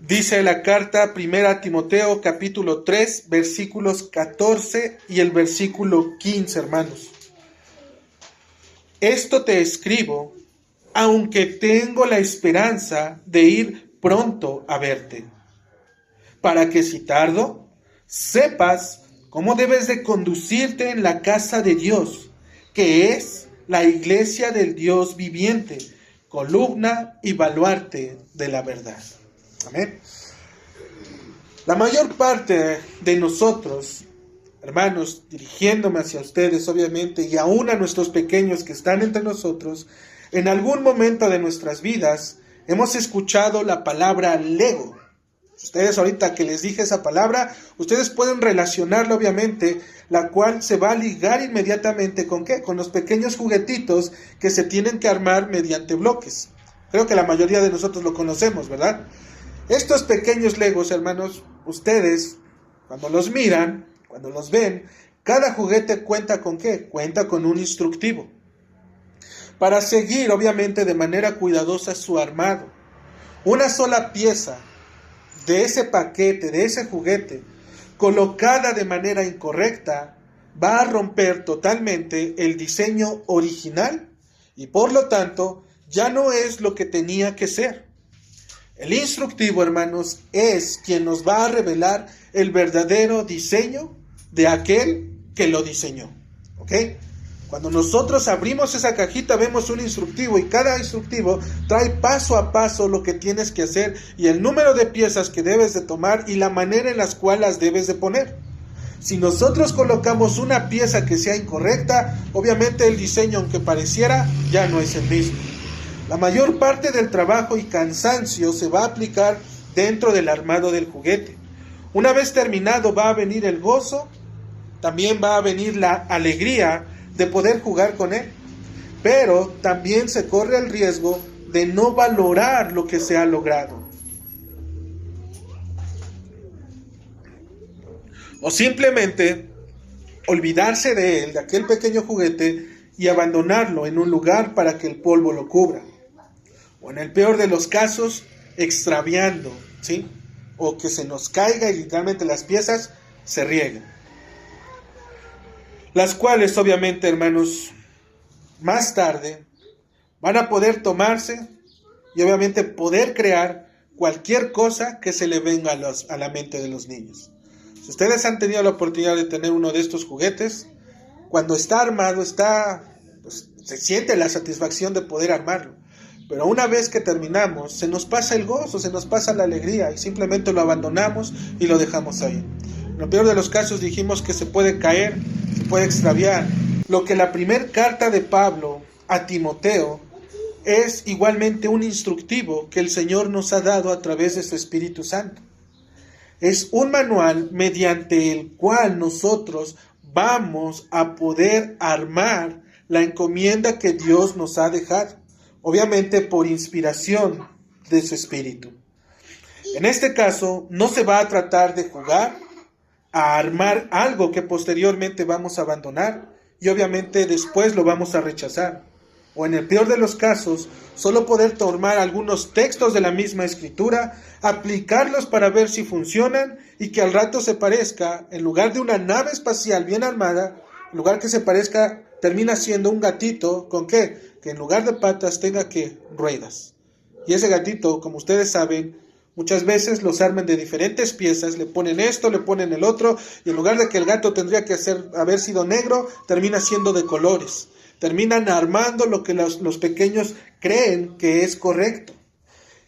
Dice la carta primera a Timoteo, capítulo 3, versículos 14 y el versículo 15, hermanos. Esto te escribo, aunque tengo la esperanza de ir pronto a verte, para que si tardo, sepas cómo debes de conducirte en la casa de Dios, que es la iglesia del Dios viviente, columna y baluarte de la verdad. Amén. La mayor parte de nosotros, hermanos, dirigiéndome hacia ustedes obviamente, y aún a nuestros pequeños que están entre nosotros, en algún momento de nuestras vidas hemos escuchado la palabra Lego. Ustedes ahorita que les dije esa palabra, ustedes pueden relacionarla obviamente, la cual se va a ligar inmediatamente ¿con qué? Con los pequeños juguetitos que se tienen que armar mediante bloques. Creo que la mayoría de nosotros lo conocemos, ¿verdad? Estos pequeños Legos, hermanos, ustedes, cuando los miran, cuando los ven, cada juguete cuenta ¿con qué? Cuenta con un instructivo. Para seguir, obviamente, de manera cuidadosa su armado. Una sola pieza de ese paquete, de ese juguete, colocada de manera incorrecta, va a romper totalmente el diseño original y por lo tanto ya no es lo que tenía que ser. El instructivo, hermanos, es quien nos va a revelar el verdadero diseño de aquel que lo diseñó. ¿Ok? Cuando nosotros abrimos esa cajita vemos un instructivo y cada instructivo trae paso a paso lo que tienes que hacer y el número de piezas que debes de tomar y la manera en la cual las debes de poner. Si nosotros colocamos una pieza que sea incorrecta, obviamente el diseño, aunque pareciera, ya no es el mismo. La mayor parte del trabajo y cansancio se va a aplicar dentro del armado del juguete. Una vez terminado va a venir el gozo, también va a venir la alegría de poder jugar con él, pero también se corre el riesgo de no valorar lo que se ha logrado. O simplemente olvidarse de él, de aquel pequeño juguete, y abandonarlo en un lugar para que el polvo lo cubra. O en el peor de los casos, extraviando, ¿sí? O que se nos caiga y literalmente las piezas se rieguen. Las cuales, obviamente, hermanos, más tarde van a poder tomarse y obviamente poder crear cualquier cosa que se le venga a la mente de los niños. Si ustedes han tenido la oportunidad de tener uno de estos juguetes, cuando está armado, pues, se siente la satisfacción de poder armarlo. Pero una vez que terminamos, se nos pasa el gozo, se nos pasa la alegría y simplemente lo abandonamos y lo dejamos ahí. En lo peor de los casos dijimos que se puede caer, se puede extraviar. Lo que la primera carta de Pablo a Timoteo es igualmente un instructivo que el Señor nos ha dado a través de su Espíritu Santo. Es un manual mediante el cual nosotros vamos a poder armar la encomienda que Dios nos ha dejado. Obviamente por inspiración de su Espíritu. En este caso, no se va a tratar de jugar a armar algo que posteriormente vamos a abandonar y obviamente después lo vamos a rechazar. O en el peor de los casos, solo poder tomar algunos textos de la misma escritura, aplicarlos para ver si funcionan y que al rato se parezca, en lugar de una nave espacial bien armada, en lugar que se parezca, termina siendo un gatito, ¿con qué? Que en lugar de patas tenga que ruedas. Y ese gatito, como ustedes saben, muchas veces los arman de diferentes piezas, le ponen esto, le ponen el otro, y en lugar de que el gato tendría que haber sido negro, termina siendo de colores. Terminan armando lo que los pequeños creen que es correcto.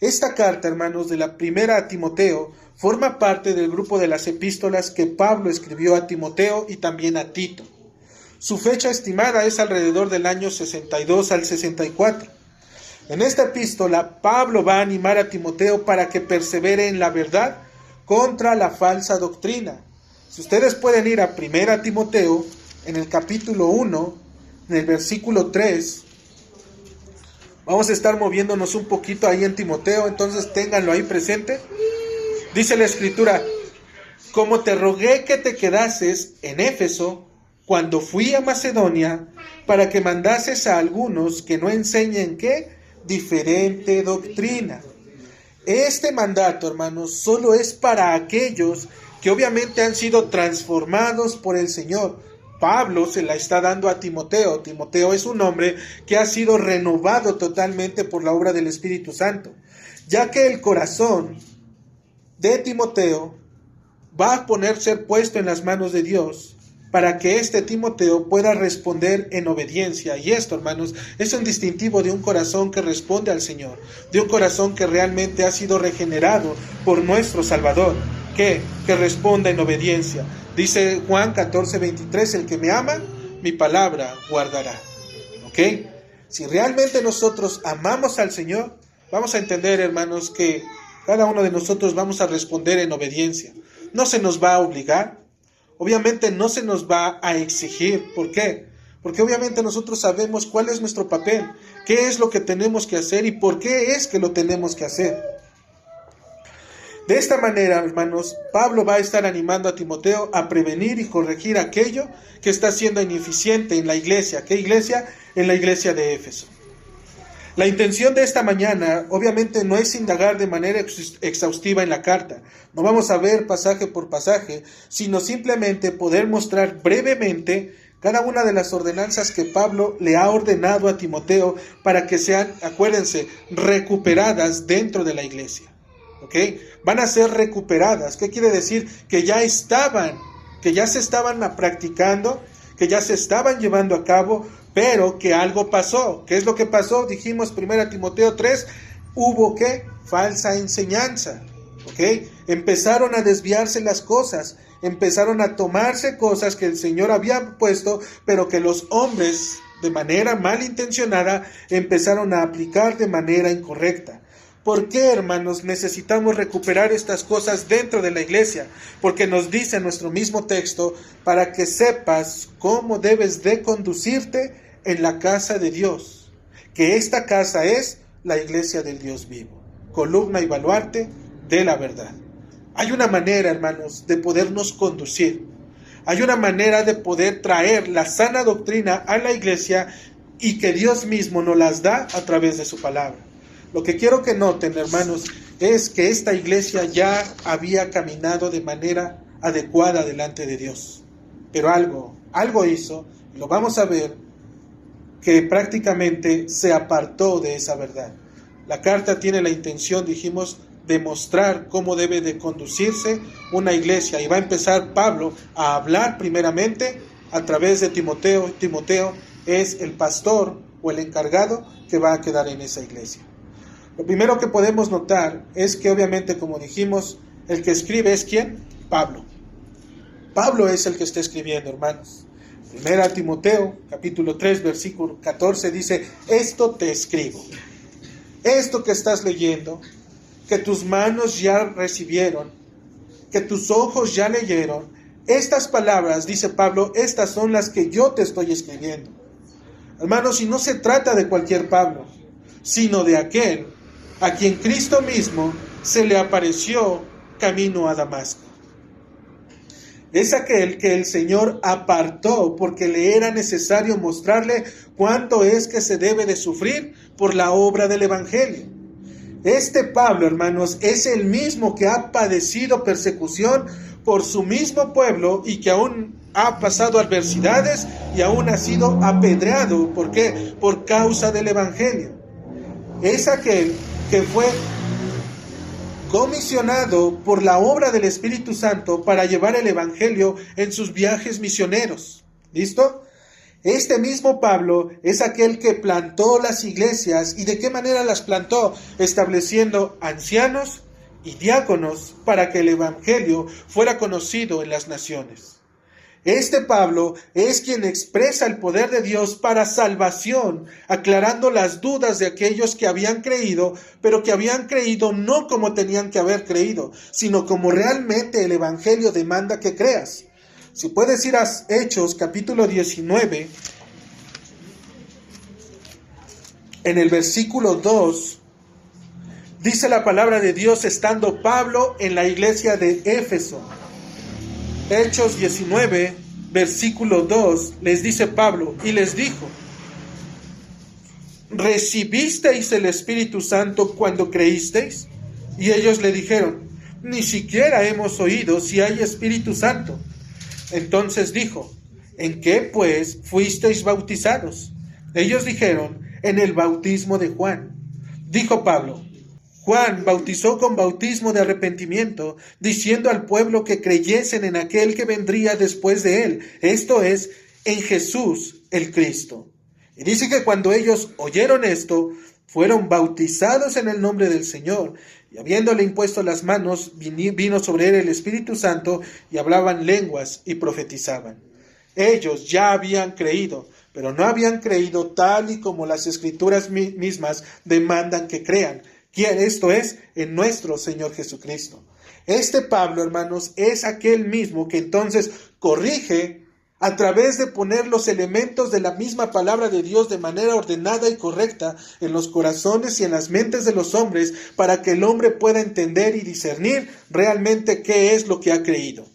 Esta carta, hermanos, de la primera a Timoteo, forma parte del grupo de las epístolas que Pablo escribió a Timoteo y también a Tito. Su fecha estimada es alrededor del año 62 al 64. En esta epístola, Pablo va a animar a Timoteo para que persevere en la verdad contra la falsa doctrina. Si ustedes pueden ir a 1 Timoteo, en el capítulo 1, en el versículo 3, vamos a estar moviéndonos un poquito ahí en Timoteo, entonces ténganlo ahí presente. Dice la Escritura, como te rogué que te quedases en Éfeso, cuando fui a Macedonia, para que mandases a algunos que no enseñen ¿qué? Diferente doctrina. este mandato, hermanos, solo es para aquellos que obviamente han sido transformados por el Señor. Pablo se la está dando a Timoteo. Timoteo es un hombre que ha sido renovado totalmente por la obra del Espíritu Santo, ya que el corazón de Timoteo va a ser puesto en las manos de Dios para que este Timoteo pueda responder en obediencia. Y esto, hermanos, es un distintivo de un corazón que responde al Señor, de un corazón que realmente ha sido regenerado por nuestro Salvador, que responda en obediencia. Dice Juan 14:23, el que me ama, mi palabra guardará. ¿Ok? Si realmente nosotros amamos al Señor, vamos a entender, hermanos, que cada uno de nosotros vamos a responder en obediencia. No se nos va a obligar, obviamente no se nos va a exigir. ¿Por qué? Porque obviamente nosotros sabemos cuál es nuestro papel, qué es lo que tenemos que hacer y por qué es que lo tenemos que hacer. De esta manera, hermanos, Pablo va a estar animando a Timoteo a prevenir y corregir aquello que está siendo ineficiente en la iglesia. ¿Qué iglesia? En la iglesia de Éfeso. La intención de esta mañana, obviamente, no es indagar de manera exhaustiva en la carta. No vamos a ver pasaje por pasaje, sino simplemente poder mostrar brevemente cada una de las ordenanzas que Pablo le ha ordenado a Timoteo para que sean, acuérdense, recuperadas dentro de la iglesia. ¿Ok? Van a ser recuperadas. ¿Qué quiere decir? Que ya se estaban practicando, que ya se estaban llevando a cabo, pero que algo pasó. ¿Qué es lo que pasó? Dijimos 1 Timoteo 3, hubo ¿qué? Falsa enseñanza. ¿Ok? Empezaron a desviarse las cosas, empezaron a tomarse cosas que el Señor había puesto, pero que los hombres, de manera malintencionada, empezaron a aplicar de manera incorrecta. ¿Por qué, hermanos, necesitamos recuperar estas cosas dentro de la iglesia? Porque nos dice nuestro mismo texto, para que sepas cómo debes de conducirte en la casa de Dios, que esta casa es la iglesia del Dios vivo, columna y baluarte de la verdad. Hay una manera, hermanos, de podernos conducir. Hay una manera de poder traer la sana doctrina a la iglesia y que Dios mismo nos las da a través de su palabra. Lo que quiero que noten, hermanos, es que esta iglesia ya había caminado de manera adecuada delante de Dios. Pero algo hizo, y lo vamos a ver, que prácticamente se apartó de esa verdad. La carta tiene la intención, dijimos, de mostrar cómo debe de conducirse una iglesia. Y va a empezar Pablo a hablar primeramente a través de Timoteo. Timoteo es el pastor o el encargado que va a quedar en esa iglesia. Lo primero que podemos notar es que obviamente, como dijimos, el que escribe es ¿quién? Pablo. Pablo es el que está escribiendo, hermanos. 1 Timoteo, capítulo 3, versículo 14, dice, esto te escribo. Esto que estás leyendo, que tus manos ya recibieron, que tus ojos ya leyeron, estas palabras, dice Pablo, estas son las que yo te estoy escribiendo. Hermanos, y no se trata de cualquier Pablo, sino de aquel a quien Cristo mismo se le apareció camino a Damasco. Es aquel que el Señor apartó porque le era necesario mostrarle cuánto es que se debe de sufrir por la obra del Evangelio. Este Pablo, hermanos, es el mismo que ha padecido persecución por su mismo pueblo y que aún ha pasado adversidades y aún ha sido apedreado. ¿Por qué? Por causa del Evangelio. Es aquel que fue comisionado por la obra del Espíritu Santo para llevar el Evangelio en sus viajes misioneros. ¿Listo? Este mismo Pablo es aquel que plantó las iglesias. ¿Y de qué manera las plantó? Estableciendo ancianos y diáconos para que el Evangelio fuera conocido en las naciones. Este Pablo es quien expresa el poder de Dios para salvación, aclarando las dudas de aquellos que habían creído, pero que habían creído no como tenían que haber creído, sino como realmente el Evangelio demanda que creas. Si puedes ir a Hechos capítulo 19, en el versículo 2, dice la palabra de Dios estando Pablo en la iglesia de Éfeso. Hechos 19, versículo 2, les dice Pablo, y les dijo, ¿recibisteis el Espíritu Santo cuando creísteis? Y ellos le dijeron: ni siquiera hemos oído si hay Espíritu Santo. Entonces dijo: ¿en qué pues fuisteis bautizados? Ellos dijeron: en el bautismo de Juan. Dijo Pablo: Juan bautizó con bautismo de arrepentimiento, diciendo al pueblo que creyesen en aquel que vendría después de él, esto es, en Jesús el Cristo. Y dice que cuando ellos oyeron esto, fueron bautizados en el nombre del Señor, y habiéndole impuesto las manos, vino sobre él el Espíritu Santo, y hablaban lenguas y profetizaban. Ellos ya habían creído, pero no habían creído tal y como las Escrituras mismas demandan que crean. ¿Quién? Esto es, en nuestro Señor Jesucristo. Este Pablo, hermanos, es aquel mismo que entonces corrige a través de poner los elementos de la misma palabra de Dios de manera ordenada y correcta en los corazones y en las mentes de los hombres, para que el hombre pueda entender y discernir realmente qué es lo que ha creído.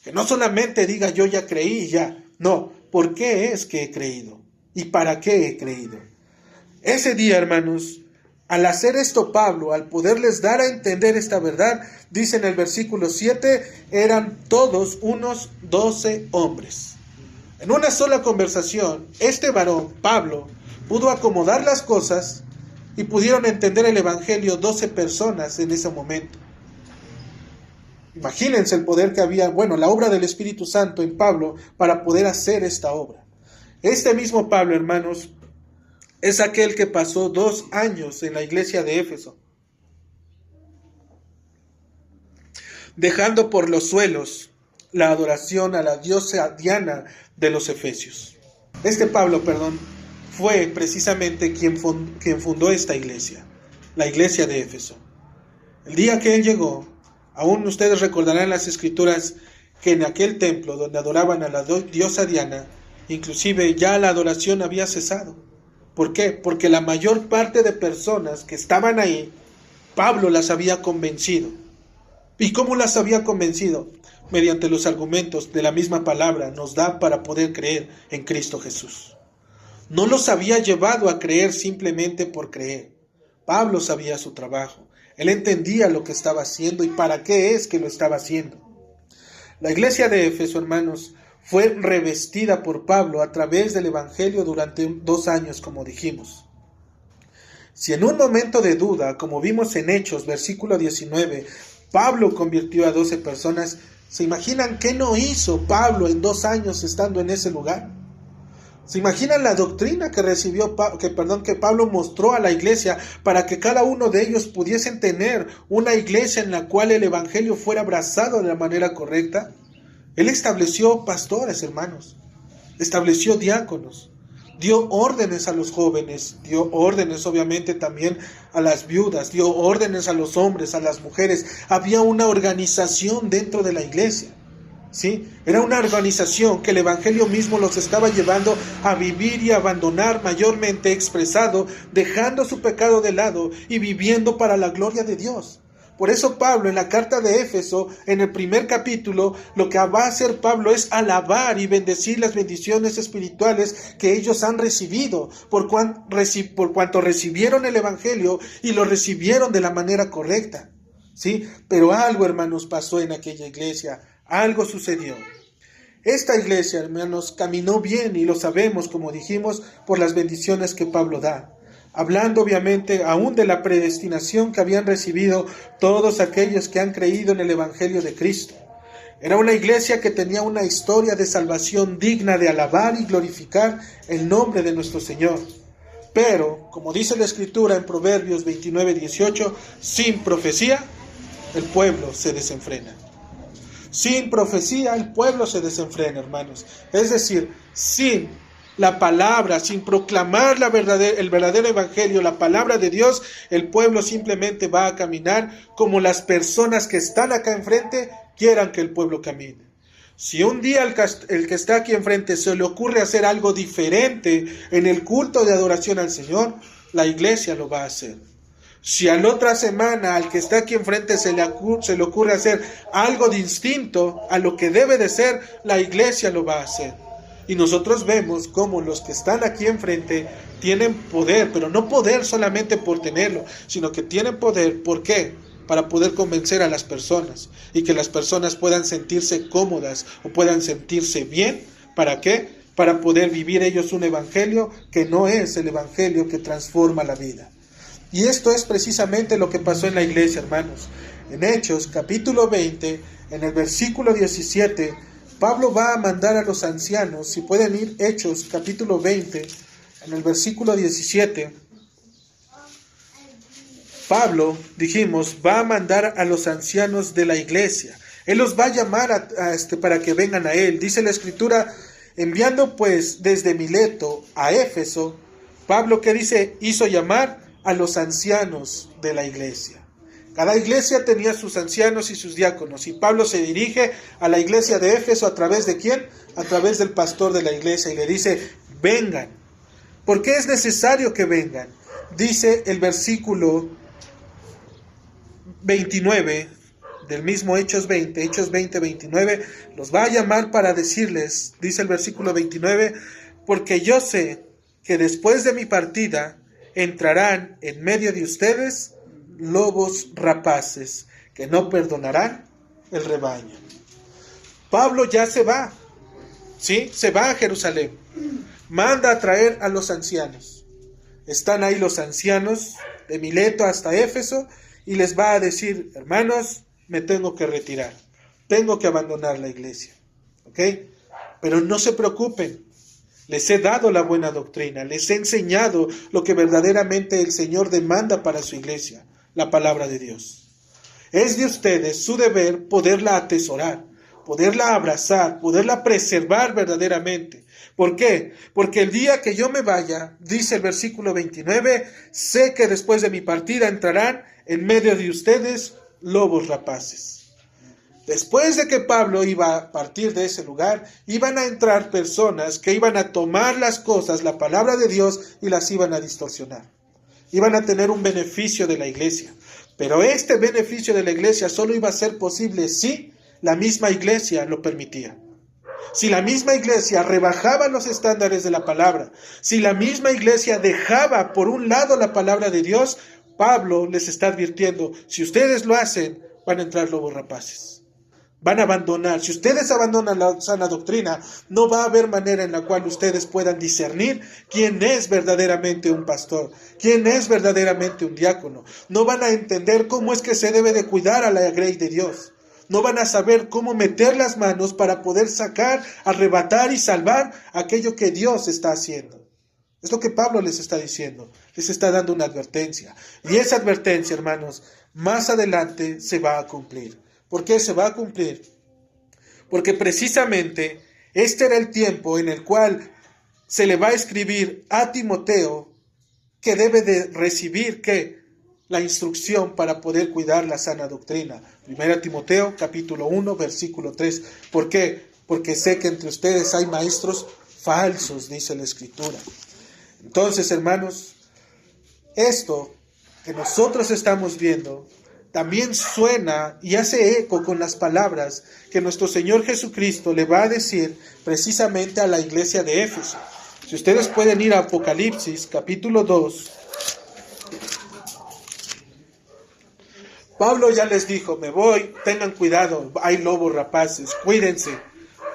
Que no solamente diga yo ya creí y ya. No, ¿por qué es que he creído? ¿Y para qué he creído? Ese día, hermanos, al hacer esto Pablo, al poderles dar a entender esta verdad, dice en el versículo 7, eran todos unos 12 hombres. En una sola conversación, este varón, Pablo, pudo acomodar las cosas y pudieron entender el Evangelio 12 personas en ese momento. Imagínense el poder que había, la obra del Espíritu Santo en Pablo para poder hacer esta obra. Este mismo Pablo, hermanos, es aquel que pasó 2 años en la iglesia de Éfeso, dejando por los suelos la adoración a la diosa Diana de los Efesios. Este Pablo, fue precisamente quien fundó esta iglesia, la iglesia de Éfeso. El día que él llegó, aún ustedes recordarán las Escrituras que en aquel templo donde adoraban a la diosa Diana, inclusive ya la adoración había cesado. ¿Por qué? Porque la mayor parte de personas que estaban ahí, Pablo las había convencido. ¿Y cómo las había convencido? Mediante los argumentos de la misma palabra nos da para poder creer en Cristo Jesús. No los había llevado a creer simplemente por creer. Pablo sabía su trabajo. Él entendía lo que estaba haciendo y para qué es que lo estaba haciendo. La iglesia de Éfeso, hermanos, fue revestida por Pablo a través del Evangelio durante 2 años, como dijimos. Si en un momento de duda, como vimos en Hechos, versículo 19, Pablo convirtió a 12 personas, ¿se imaginan qué no hizo Pablo en 2 años estando en ese lugar? ¿Se imaginan la doctrina que Pablo mostró a la iglesia para que cada uno de ellos pudiesen tener una iglesia en la cual el Evangelio fuera abrazado de la manera correcta? Él estableció pastores, hermanos, estableció diáconos, dio órdenes a los jóvenes, dio órdenes obviamente también a las viudas, dio órdenes a los hombres, a las mujeres. Había una organización dentro de la iglesia, ¿sí? Era una organización que el Evangelio mismo los estaba llevando a vivir y abandonar, mayormente expresado, dejando su pecado de lado y viviendo para la gloria de Dios. Por eso Pablo en la carta de Éfeso, en el primer capítulo, lo que va a hacer Pablo es alabar y bendecir las bendiciones espirituales que ellos han recibido, por cuanto recibieron el Evangelio y lo recibieron de la manera correcta, ¿sí? Pero algo, hermanos, pasó en aquella iglesia, algo sucedió. Esta iglesia, hermanos, caminó bien y lo sabemos, como dijimos, por las bendiciones que Pablo da. Hablando obviamente aún de la predestinación que habían recibido todos aquellos que han creído en el Evangelio de Cristo. Era una iglesia que tenía una historia de salvación digna de alabar y glorificar el nombre de nuestro Señor. Pero, como dice la Escritura en Proverbios 29:18, sin profecía el pueblo se desenfrena. Sin profecía el pueblo se desenfrena, hermanos. Es decir, sin la palabra, sin proclamar el verdadero evangelio, la palabra de Dios, el pueblo simplemente va a caminar como las personas que están acá enfrente quieran que el pueblo camine. Si un día el que está aquí enfrente se le ocurre hacer algo diferente en el culto de adoración al Señor, la iglesia lo va a hacer. Si a la otra semana al que está aquí enfrente se le ocurre hacer algo distinto a lo que debe de ser, la iglesia lo va a hacer. Y nosotros vemos cómo los que están aquí enfrente tienen poder, pero no poder solamente por tenerlo, sino que tienen poder. ¿Por qué? para poder convencer a las personas y que las personas puedan sentirse cómodas o puedan sentirse bien. ¿Para qué? Para poder vivir ellos un evangelio que no es el evangelio que transforma la vida. Y esto es precisamente lo que pasó en la iglesia, hermanos. En Hechos, capítulo 20, en el versículo 17, Pablo va a mandar a los ancianos, si pueden ir, Hechos, capítulo 20, en el versículo 17, Pablo, dijimos, va a mandar a los ancianos de la iglesia. Él los va a llamar para que vengan a él. Dice la Escritura, enviando pues desde Mileto a Éfeso, Pablo, ¿qué dice? Hizo llamar a los ancianos de la iglesia. Cada iglesia tenía sus ancianos y sus diáconos, y Pablo se dirige a la iglesia de Éfeso ¿a través de quién? A través del pastor de la iglesia, y le dice, vengan. ¿Por qué es necesario que vengan? Dice el versículo 29 del mismo Hechos 20, 29, los va a llamar para decirles, dice el versículo 29, porque yo sé que después de mi partida entrarán en medio de ustedes lobos rapaces que no perdonarán el rebaño. Pablo ya se va, ¿sí? Se va a Jerusalén, manda a traer a los ancianos. Están ahí los ancianos de Mileto hasta Éfeso y les va a decir, hermanos, me tengo que retirar, tengo que abandonar la iglesia, ¿ok? Pero no se preocupen, les he dado la buena doctrina, les he enseñado lo que verdaderamente el Señor demanda para su iglesia, la palabra de Dios. Es de ustedes su deber poderla atesorar, poderla abrazar, poderla preservar verdaderamente. ¿Por qué? Porque el día que yo me vaya, dice el versículo 29, sé que después de mi partida entrarán en medio de ustedes lobos rapaces. Después de que Pablo iba a partir de ese lugar, iban a entrar personas que iban a tomar las cosas, la palabra de Dios, y las iban a distorsionar. Iban a tener un beneficio de la iglesia. Pero este beneficio de la iglesia solo iba a ser posible si la misma iglesia lo permitía. Si la misma iglesia rebajaba los estándares de la palabra, si la misma iglesia dejaba por un lado la palabra de Dios, Pablo les está advirtiendo, si ustedes lo hacen, van a entrar lobos rapaces. Van a abandonar. Si ustedes abandonan la sana doctrina, no va a haber manera en la cual ustedes puedan discernir quién es verdaderamente un pastor, quién es verdaderamente un diácono. No van a entender cómo es que se debe de cuidar a la grey de Dios. No van a saber cómo meter las manos para poder sacar, arrebatar y salvar aquello que Dios está haciendo. Es lo que Pablo les está diciendo. Les está dando una advertencia. Y esa advertencia, hermanos, más adelante se va a cumplir. ¿Por qué se va a cumplir? Porque precisamente este era el tiempo en el cual se le va a escribir a Timoteo que debe de recibir ¿qué? La instrucción para poder cuidar la sana doctrina. 1 Timoteo capítulo 1 versículo 3. ¿Por qué? Porque sé que entre ustedes hay maestros falsos, dice la Escritura. Entonces, hermanos, esto que nosotros estamos viendo también suena y hace eco con las palabras que nuestro Señor Jesucristo le va a decir precisamente a la iglesia de Éfeso. Si ustedes pueden ir a Apocalipsis, capítulo 2. Pablo ya les dijo, me voy, tengan cuidado, hay lobos rapaces, cuídense,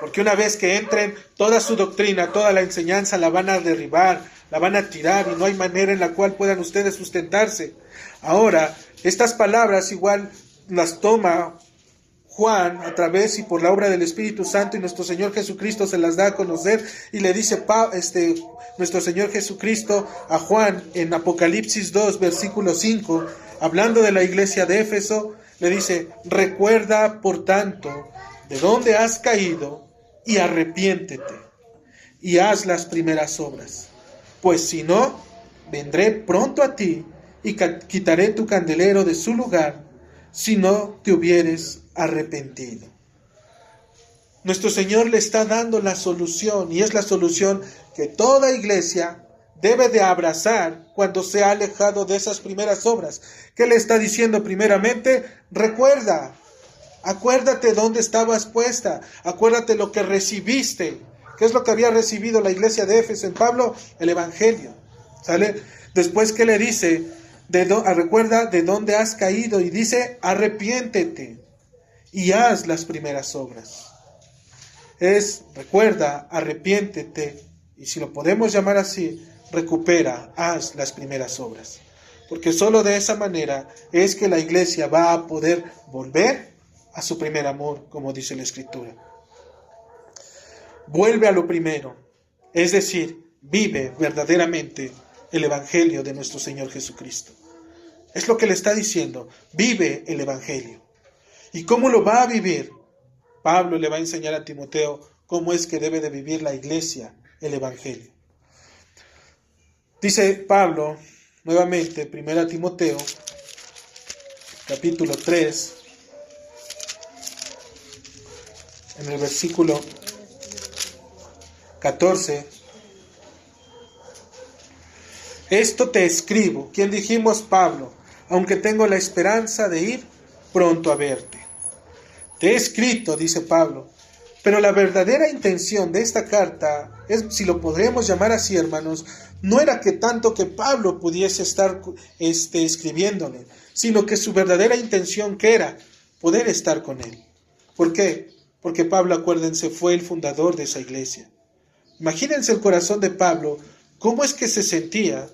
porque una vez que entren, toda su doctrina, toda la enseñanza la van a derribar, la van a tirar y no hay manera en la cual puedan ustedes sustentarse. Ahora, estas palabras igual las toma Juan a través y por la obra del Espíritu Santo y nuestro Señor Jesucristo se las da a conocer y le dice nuestro Señor Jesucristo a Juan en Apocalipsis 2 versículo 5, hablando de la iglesia de Éfeso, le dice, recuerda por tanto de dónde has caído y arrepiéntete y haz las primeras obras, pues si no, vendré pronto a ti y quitaré tu candelero de su lugar si no te hubieres arrepentido. Nuestro Señor le está dando la solución y es la solución que toda iglesia debe de abrazar cuando se ha alejado de esas primeras obras. ¿Qué le está diciendo primeramente? Recuerda, acuérdate dónde estabas puesta, acuérdate lo que recibiste. ¿Qué es lo que había recibido la iglesia de Éfeso en Pablo? El Evangelio. ¿Sale? Después, ¿qué le dice? recuerda de dónde has caído y dice, arrepiéntete y haz las primeras obras. Recuerda, arrepiéntete, y si lo podemos llamar así, recupera, haz las primeras obras. Porque solo de esa manera es que la iglesia va a poder volver a su primer amor, como dice la Escritura. Vuelve a lo primero, es decir, vive verdaderamente el Evangelio de nuestro Señor Jesucristo. Es lo que le está diciendo, vive el Evangelio. ¿Y cómo lo va a vivir? Pablo le va a enseñar a Timoteo cómo es que debe de vivir la iglesia el Evangelio. Dice Pablo, nuevamente, 1 Timoteo, capítulo 3, en el versículo 14. Esto te escribo, ¿quién dijimos? Pablo, aunque tengo la esperanza de ir pronto a verte. Te he escrito, dice Pablo, pero la verdadera intención de esta carta, si lo podremos llamar así, hermanos, no era que tanto que Pablo pudiese estar escribiéndole, sino que su verdadera intención que era poder estar con él. ¿Por qué? Porque Pablo, acuérdense, fue el fundador de esa iglesia. Imagínense el corazón de Pablo, cómo es que se sentía,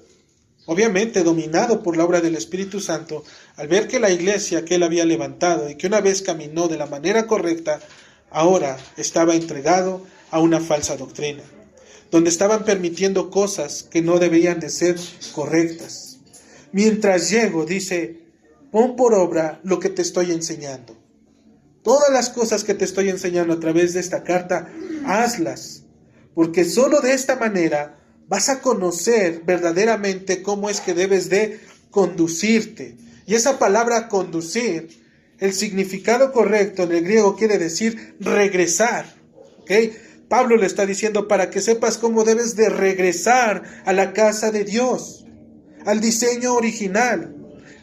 obviamente dominado por la obra del Espíritu Santo, al ver que la iglesia que él había levantado y que una vez caminó de la manera correcta, ahora estaba entregado a una falsa doctrina, donde estaban permitiendo cosas que no debían de ser correctas. Mientras llego, dice, pon por obra lo que te estoy enseñando. Todas las cosas que te estoy enseñando a través de esta carta, hazlas, porque solo de esta manera vas a conocer verdaderamente cómo es que debes de conducirte. Y esa palabra conducir, el significado correcto en el griego quiere decir regresar. ¿Okay? Pablo le está diciendo para que sepas cómo debes de regresar a la casa de Dios, al diseño original,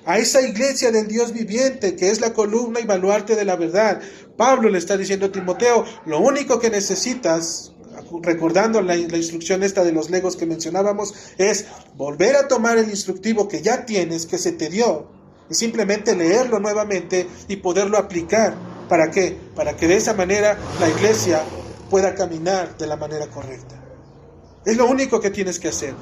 a esa iglesia del Dios viviente que es la columna y baluarte de la verdad. Pablo le está diciendo a Timoteo, lo único que necesitas, recordando la instrucción esta de los legos que mencionábamos, es volver a tomar el instructivo que ya tienes, que se te dio, y simplemente leerlo nuevamente y poderlo aplicar. ¿Para qué? Para que de esa manera la iglesia pueda caminar de la manera correcta. Es lo único que tienes que hacer.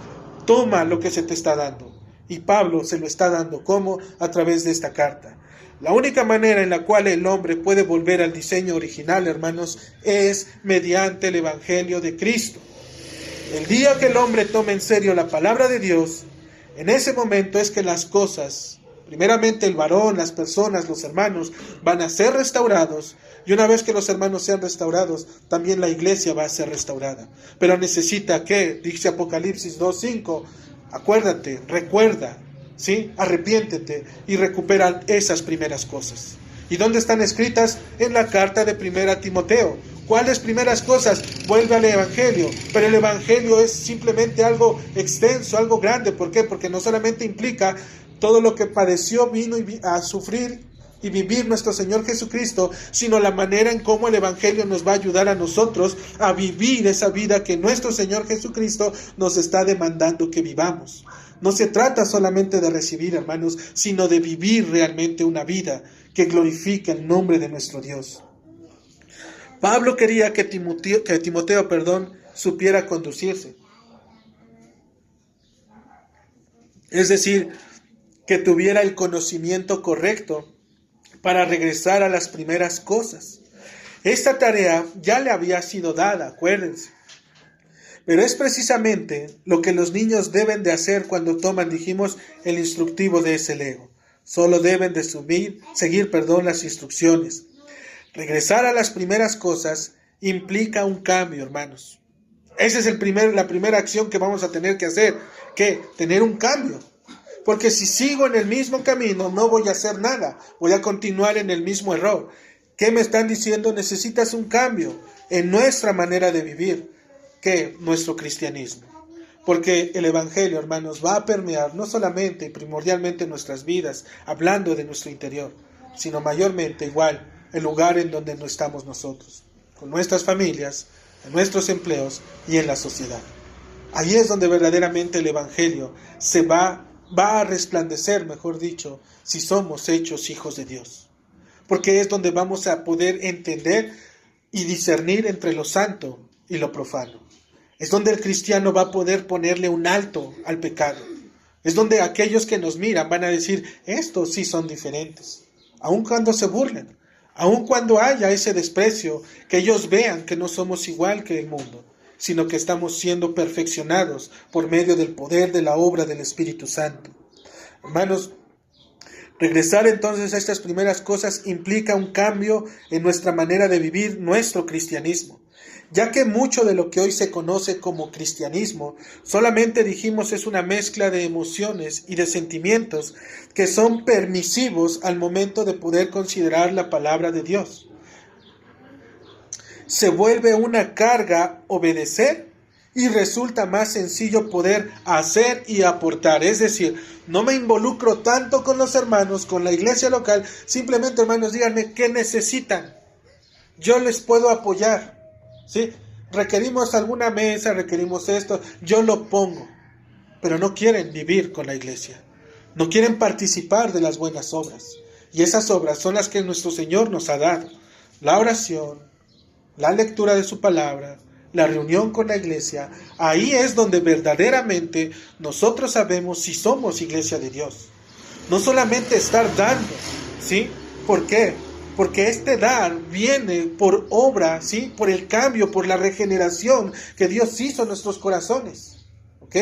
Toma lo que se te está dando. Y Pablo se lo está dando. ¿Cómo? A través de esta carta. La única manera en la cual el hombre puede volver al diseño original, hermanos, es mediante el Evangelio de Cristo. El día que el hombre tome en serio la palabra de Dios, en ese momento es que las cosas, primeramente el varón, las personas, los hermanos, van a ser restaurados. Y una vez que los hermanos sean restaurados, también la iglesia va a ser restaurada. Pero necesita que, dice Apocalipsis 2:5, acuérdate, recuerda, ¿sí? Arrepiéntete y recupera esas primeras cosas. ¿Y dónde están escritas? En la carta de 1 Timoteo. ¿Cuáles primeras cosas? Vuelve al Evangelio. Pero el Evangelio es simplemente algo extenso, algo grande. ¿Por qué? Porque no solamente implica todo lo que padeció, vino a sufrir y vivir nuestro Señor Jesucristo, sino la manera en cómo el Evangelio nos va a ayudar a nosotros a vivir esa vida que nuestro Señor Jesucristo nos está demandando que vivamos. No se trata solamente de recibir, hermanos, sino de vivir realmente una vida que glorifique el nombre de nuestro Dios. Pablo quería que Timoteo, supiera conducirse. Es decir, que tuviera el conocimiento correcto para regresar a las primeras cosas. Esta tarea ya le había sido dada, acuérdense. Pero es precisamente lo que los niños deben de hacer cuando toman, dijimos, el instructivo de ese lego. Solo deben de seguir las instrucciones. Regresar a las primeras cosas implica un cambio, hermanos. Esa es la primera acción que vamos a tener que hacer, que tener un cambio. Porque si sigo en el mismo camino, no voy a hacer nada. Voy a continuar en el mismo error. ¿Qué me están diciendo? Necesitas un cambio en nuestra manera de vivir, que nuestro cristianismo. Porque el Evangelio, hermanos, va a permear no solamente y primordialmente nuestras vidas, hablando de nuestro interior, sino mayormente igual el lugar en donde no estamos nosotros, con nuestras familias, en nuestros empleos y en la sociedad. Ahí es donde verdaderamente el Evangelio se va va a resplandecer, mejor dicho, si somos hechos hijos de Dios. Porque es donde vamos a poder entender y discernir entre lo santo y lo profano. Es donde el cristiano va a poder ponerle un alto al pecado. Es donde aquellos que nos miran van a decir, estos sí son diferentes. Aun cuando se burlen, aun cuando haya ese desprecio, que ellos vean que no somos igual que el mundo, sino que estamos siendo perfeccionados por medio del poder de la obra del Espíritu Santo. Hermanos, regresar entonces a estas primeras cosas implica un cambio en nuestra manera de vivir nuestro cristianismo, ya que mucho de lo que hoy se conoce como cristianismo, solamente dijimos es una mezcla de emociones y de sentimientos que son permisivos al momento de poder considerar la palabra de Dios. Se vuelve una carga obedecer y resulta más sencillo poder hacer y aportar. Es decir, no me involucro tanto con los hermanos, con la iglesia local. Simplemente, hermanos, díganme qué necesitan. Yo les puedo apoyar. ¿Sí? Requerimos alguna mesa, requerimos esto. Yo lo pongo. Pero no quieren vivir con la iglesia. No quieren participar de las buenas obras. Y esas obras son las que nuestro Señor nos ha dado. La oración, la lectura de su palabra, la reunión con la iglesia. Ahí es donde verdaderamente nosotros sabemos si somos iglesia de Dios. No solamente estar dando, ¿sí? ¿Por qué? Porque este dar viene por obra, ¿sí? Por el cambio, por la regeneración que Dios hizo en nuestros corazones, ¿ok?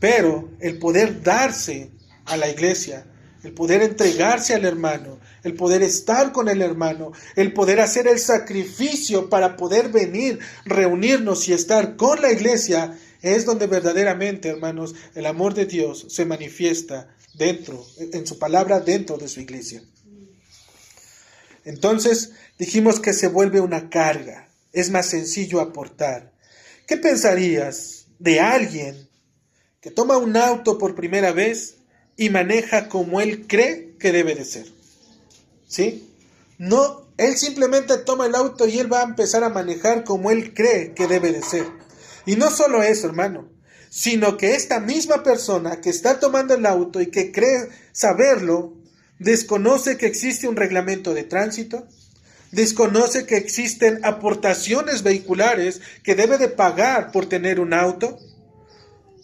Pero el poder darse a la iglesia, el poder entregarse al hermano, el poder estar con el hermano, el poder hacer el sacrificio para poder venir, reunirnos y estar con la iglesia, es donde verdaderamente, hermanos, el amor de Dios se manifiesta dentro, en su palabra, dentro de su iglesia. Entonces, dijimos que se vuelve una carga, es más sencillo aportar. ¿Qué pensarías de alguien que toma un auto por primera vez y maneja como él cree que debe de ser? ¿Sí? No, él simplemente toma el auto y él va a empezar a manejar como él cree que debe de ser. Y no solo eso, hermano, sino que esta misma persona que está tomando el auto y que cree saberlo, desconoce que existe un reglamento de tránsito, desconoce que existen aportaciones vehiculares que debe de pagar por tener un auto,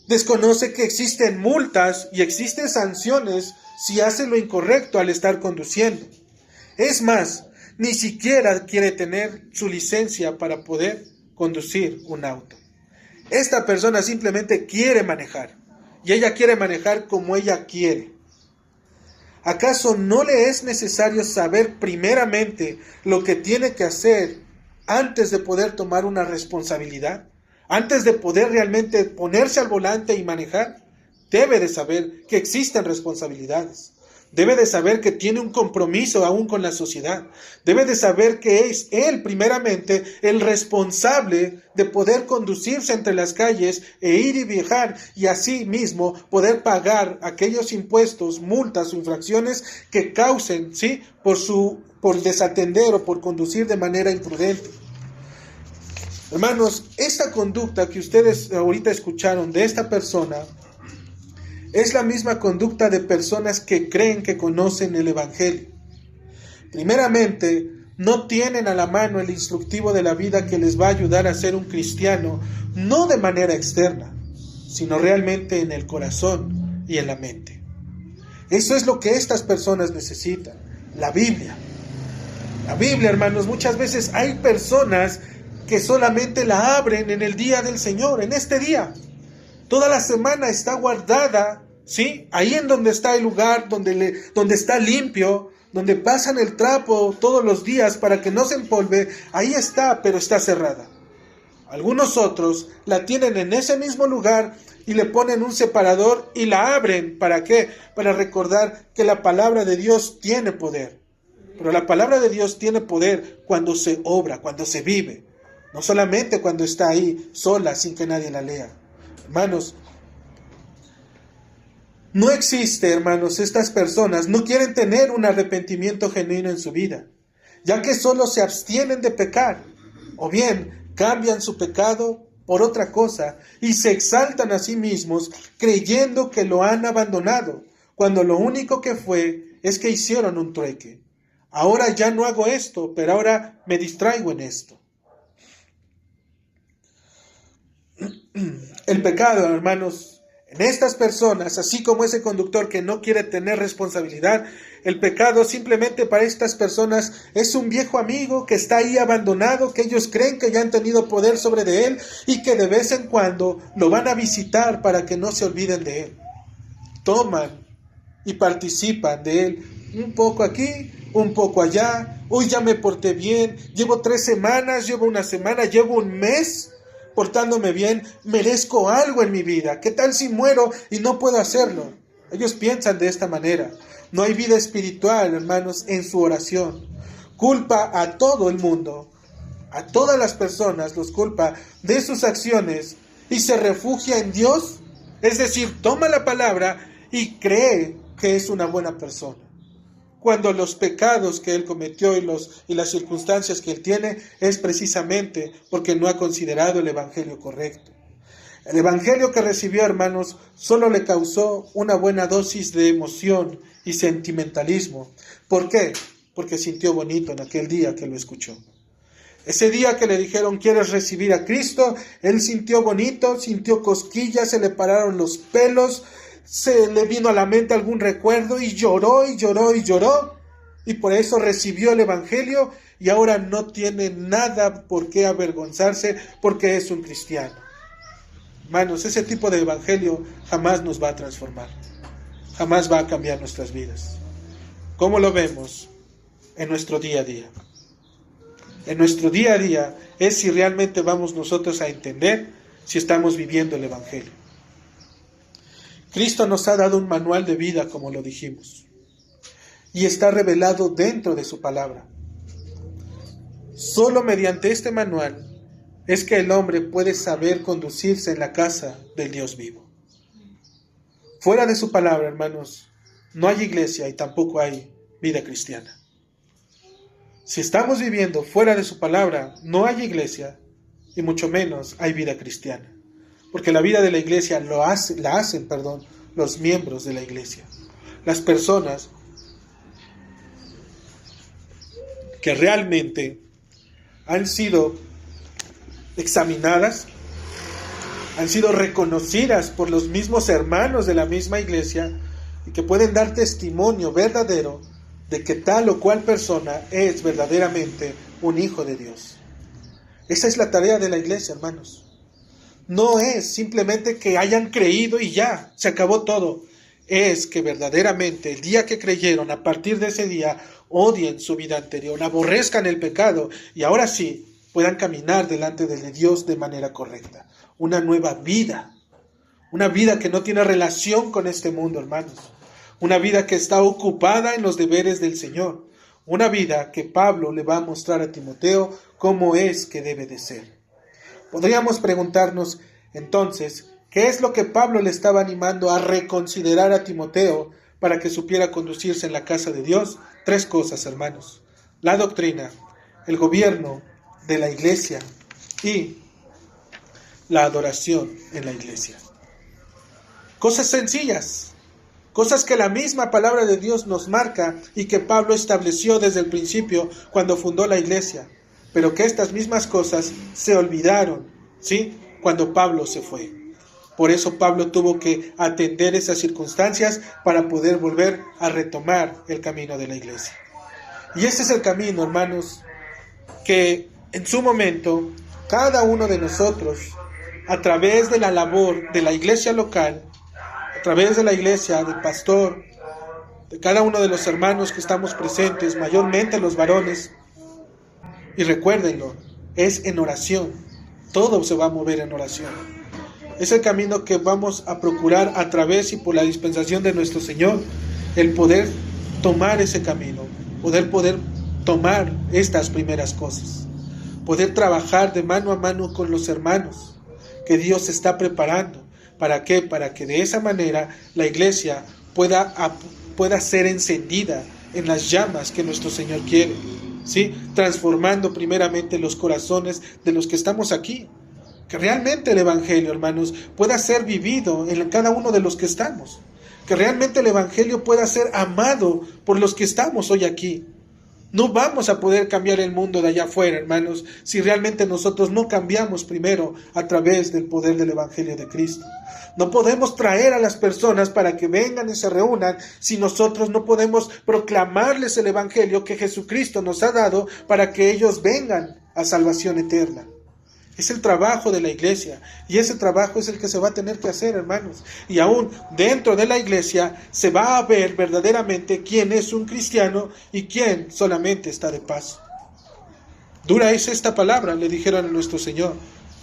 desconoce que existen multas y existen sanciones si hace lo incorrecto al estar conduciendo. Es más, ni siquiera quiere tener su licencia para poder conducir un auto. Esta persona simplemente quiere manejar y ella quiere manejar como ella quiere. ¿Acaso no le es necesario saber primeramente lo que tiene que hacer antes de poder tomar una responsabilidad? Antes de poder realmente ponerse al volante y manejar, debe de saber que existen responsabilidades. Debe de saber que tiene un compromiso aún con la sociedad. Debe de saber que es él primeramente el responsable de poder conducirse entre las calles e ir y viajar y así mismo poder pagar aquellos impuestos, multas o infracciones que causen, ¿sí? por desatender o por conducir de manera imprudente. Hermanos, esta conducta que ustedes ahorita escucharon de esta persona es la misma conducta de personas que creen que conocen el Evangelio. Primeramente, no tienen a la mano el instructivo de la vida que les va a ayudar a ser un cristiano, no de manera externa, sino realmente en el corazón y en la mente. Eso es lo que estas personas necesitan, la Biblia. La Biblia, hermanos, muchas veces hay personas que solamente la abren en el día del Señor, en este día. Toda la semana está guardada, ¿sí? Ahí en donde está el lugar, donde está limpio, donde pasan el trapo todos los días para que no se empolve, ahí está, pero está cerrada. Algunos otros la tienen en ese mismo lugar y le ponen un separador y la abren. ¿Para qué? Para recordar que la palabra de Dios tiene poder. Pero la palabra de Dios tiene poder cuando se obra, cuando se vive. No solamente cuando está ahí sola sin que nadie la lea. Hermanos, no existe, hermanos, estas personas no quieren tener un arrepentimiento genuino en su vida, ya que solo se abstienen de pecar, o bien cambian su pecado por otra cosa y se exaltan a sí mismos creyendo que lo han abandonado, cuando lo único que fue es que hicieron un trueque. Ahora ya no hago esto, pero ahora me distraigo en esto. El pecado, hermanos, en estas personas, así como ese conductor que no quiere tener responsabilidad, el pecado simplemente para estas personas es un viejo amigo que está ahí abandonado, que ellos creen que ya han tenido poder sobre de él y que de vez en cuando lo van a visitar para que no se olviden de él. Toman y participan de él un poco aquí, un poco allá. Hoy ya me porté bien, llevo 3 semanas, llevo 1 semana, llevo 1 mes portándome bien, merezco algo en mi vida. ¿Qué tal si muero y no puedo hacerlo? Ellos piensan de esta manera. No hay vida espiritual, hermanos, en su oración. Culpa a todo el mundo, a todas las personas los culpa de sus acciones y se refugia en Dios. Es decir, toma la palabra y cree que es una buena persona, cuando los pecados que él cometió y las circunstancias que él tiene es precisamente porque no ha considerado el evangelio correcto. El evangelio que recibió, hermanos, solo le causó una buena dosis de emoción y sentimentalismo. ¿Por qué? Porque sintió bonito en aquel día que lo escuchó. Ese día que le dijeron, ¿quieres recibir a Cristo? Él sintió bonito, sintió cosquillas, se le pararon los pelos, se le vino a la mente algún recuerdo y lloró y lloró y lloró. Y por eso recibió el evangelio y ahora no tiene nada por qué avergonzarse porque es un cristiano. Hermanos, ese tipo de evangelio jamás nos va a transformar. Jamás va a cambiar nuestras vidas. ¿Cómo lo vemos? En nuestro día a día. En nuestro día a día es si realmente vamos nosotros a entender si estamos viviendo el evangelio. Cristo nos ha dado un manual de vida, como lo dijimos, y está revelado dentro de su palabra. Solo mediante este manual es que el hombre puede saber conducirse en la casa del Dios vivo. Fuera de su palabra, hermanos, no hay iglesia y tampoco hay vida cristiana. Si estamos viviendo fuera de su palabra, no hay iglesia y mucho menos hay vida cristiana. Porque la vida de la iglesia la hacen los miembros de la iglesia. Las personas que realmente han sido examinadas, han sido reconocidas por los mismos hermanos de la misma iglesia y que pueden dar testimonio verdadero de que tal o cual persona es verdaderamente un hijo de Dios. Esa es la tarea de la iglesia, hermanos. No es simplemente que hayan creído y ya, se acabó todo. Es que verdaderamente el día que creyeron, a partir de ese día, odien su vida anterior, aborrezcan el pecado y ahora sí puedan caminar delante de Dios de manera correcta. Una nueva vida. Una vida que no tiene relación con este mundo, hermanos. Una vida que está ocupada en los deberes del Señor. Una vida que Pablo le va a mostrar a Timoteo cómo es que debe de ser. Podríamos preguntarnos, entonces, ¿qué es lo que Pablo le estaba animando a reconsiderar a Timoteo para que supiera conducirse en la casa de Dios? 3 cosas, hermanos. La doctrina, el gobierno de la iglesia y la adoración en la iglesia. Cosas sencillas, cosas que la misma palabra de Dios nos marca y que Pablo estableció desde el principio cuando fundó la iglesia. Pero que estas mismas cosas se olvidaron, ¿sí?, cuando Pablo se fue. Por eso Pablo tuvo que atender esas circunstancias para poder volver a retomar el camino de la iglesia. Y ese es el camino, hermanos, que en su momento cada uno de nosotros, a través de la labor de la iglesia local, a través de la iglesia, del pastor, de cada uno de los hermanos que estamos presentes, mayormente los varones, y recuérdenlo, es en oración. Todo se va a mover en oración. Es el camino que vamos a procurar a través y por la dispensación de nuestro Señor, el poder tomar ese camino, poder tomar estas primeras cosas, poder trabajar de mano a mano con los hermanos que Dios está preparando. ¿Para qué? Para que de esa manera la iglesia pueda ser encendida en las llamas que nuestro Señor quiere. ¿Sí? Transformando primeramente los corazones de los que estamos aquí. Que realmente el Evangelio, hermanos, pueda ser vivido en cada uno de los que estamos. Que realmente el Evangelio pueda ser amado por los que estamos hoy aquí. No vamos a poder cambiar el mundo de allá afuera, hermanos, si realmente nosotros no cambiamos primero a través del poder del Evangelio de Cristo. No podemos traer a las personas para que vengan y se reúnan si nosotros no podemos proclamarles el Evangelio que Jesucristo nos ha dado para que ellos vengan a salvación eterna. Es el trabajo de la iglesia, y ese trabajo es el que se va a tener que hacer, hermanos. Y aún dentro de la iglesia se va a ver verdaderamente quién es un cristiano y quién solamente está de paso. Dura es esta palabra, le dijeron a nuestro Señor,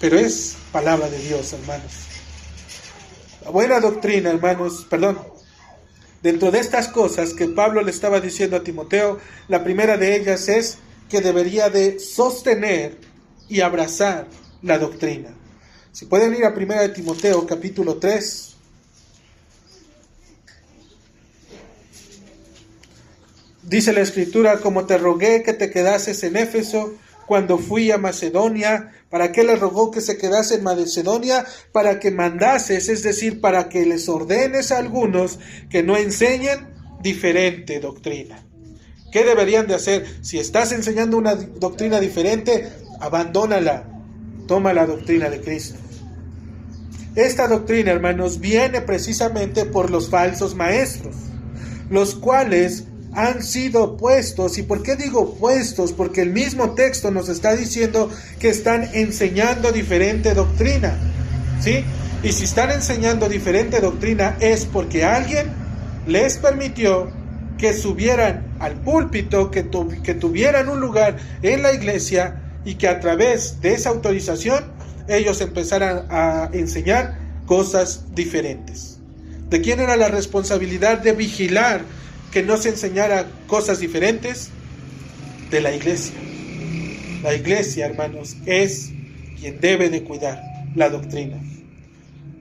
pero es palabra de Dios, hermanos. La buena doctrina, hermanos, dentro de estas cosas que Pablo le estaba diciendo a Timoteo, la primera de ellas es que debería de sostener y abrazar la doctrina. Si pueden ir a 1 Timoteo capítulo 3. Dice la Escritura: como te rogué que te quedases en Éfeso cuando fui a Macedonia. ¿Para qué le rogó que se quedase en Macedonia? Para que mandases, es decir, para que les ordenes a algunos que no enseñen diferente doctrina. ¿Qué deberían de hacer? Si estás enseñando una doctrina diferente, abandónala. Toma la doctrina de Cristo. Esta doctrina, hermanos, viene precisamente por los falsos maestros, los cuales han sido puestos. ¿Y por qué digo puestos? Porque el mismo texto nos está diciendo que están enseñando diferente doctrina, ¿sí? Y si están enseñando diferente doctrina es porque alguien les permitió que subieran al púlpito, que tuvieran un lugar en la iglesia, y que a través de esa autorización ellos empezaran a enseñar cosas diferentes. ¿De quién era la responsabilidad de vigilar que no se enseñara cosas diferentes? De la iglesia. La iglesia, hermanos, es quien debe de cuidar la doctrina.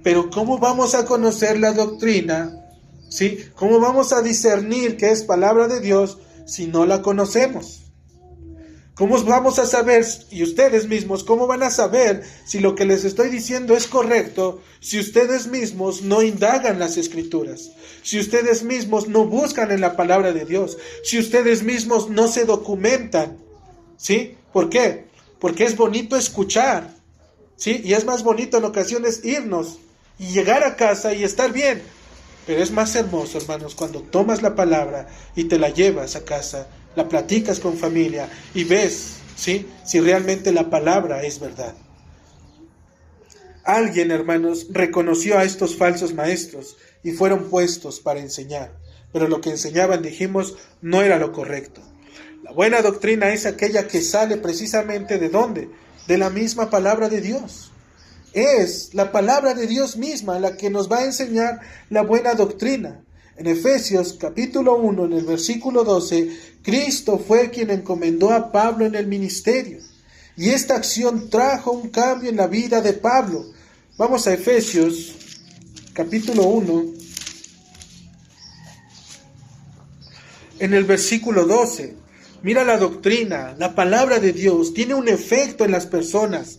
Pero ¿cómo vamos a conocer la doctrina? ¿Sí? ¿Cómo vamos a discernir que es palabra de Dios si no la conocemos? ¿Cómo vamos a saber, y ustedes mismos, cómo van a saber si lo que les estoy diciendo es correcto, si ustedes mismos no indagan las Escrituras, si ustedes mismos no buscan en la palabra de Dios, si ustedes mismos no se documentan? ¿Sí? ¿Por qué? Porque es bonito escuchar, ¿sí? Y es más bonito en ocasiones irnos y llegar a casa y estar bien. Pero es más hermoso, hermanos, cuando tomas la palabra y te la llevas a casa, la platicas con familia y ves, ¿sí?, si realmente la palabra es verdad. Alguien, hermanos, reconoció a estos falsos maestros y fueron puestos para enseñar. Pero lo que enseñaban, dijimos, no era lo correcto. La buena doctrina es aquella que sale precisamente ¿de dónde? De la misma palabra de Dios. Es la palabra de Dios misma la que nos va a enseñar la buena doctrina. En Efesios capítulo 1, en el versículo 12, Cristo fue quien encomendó a Pablo en el ministerio. Y esta acción trajo un cambio en la vida de Pablo. Vamos a Efesios capítulo 1, en el versículo 12. Mira la doctrina, la palabra de Dios tiene un efecto en las personas.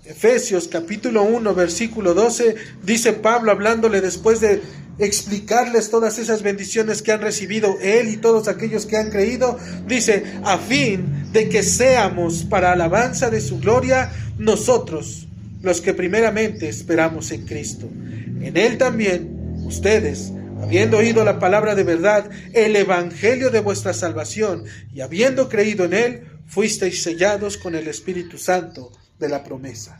Efesios capítulo 1, versículo 12, dice Pablo hablándole después de explicarles todas esas bendiciones que han recibido él y todos aquellos que han creído, dice: a fin de que seamos para alabanza de su gloria nosotros, los que primeramente esperamos en Cristo. En él también ustedes, habiendo oído la palabra de verdad, el evangelio de vuestra salvación, y habiendo creído en él, fuisteis sellados con el Espíritu Santo de la promesa.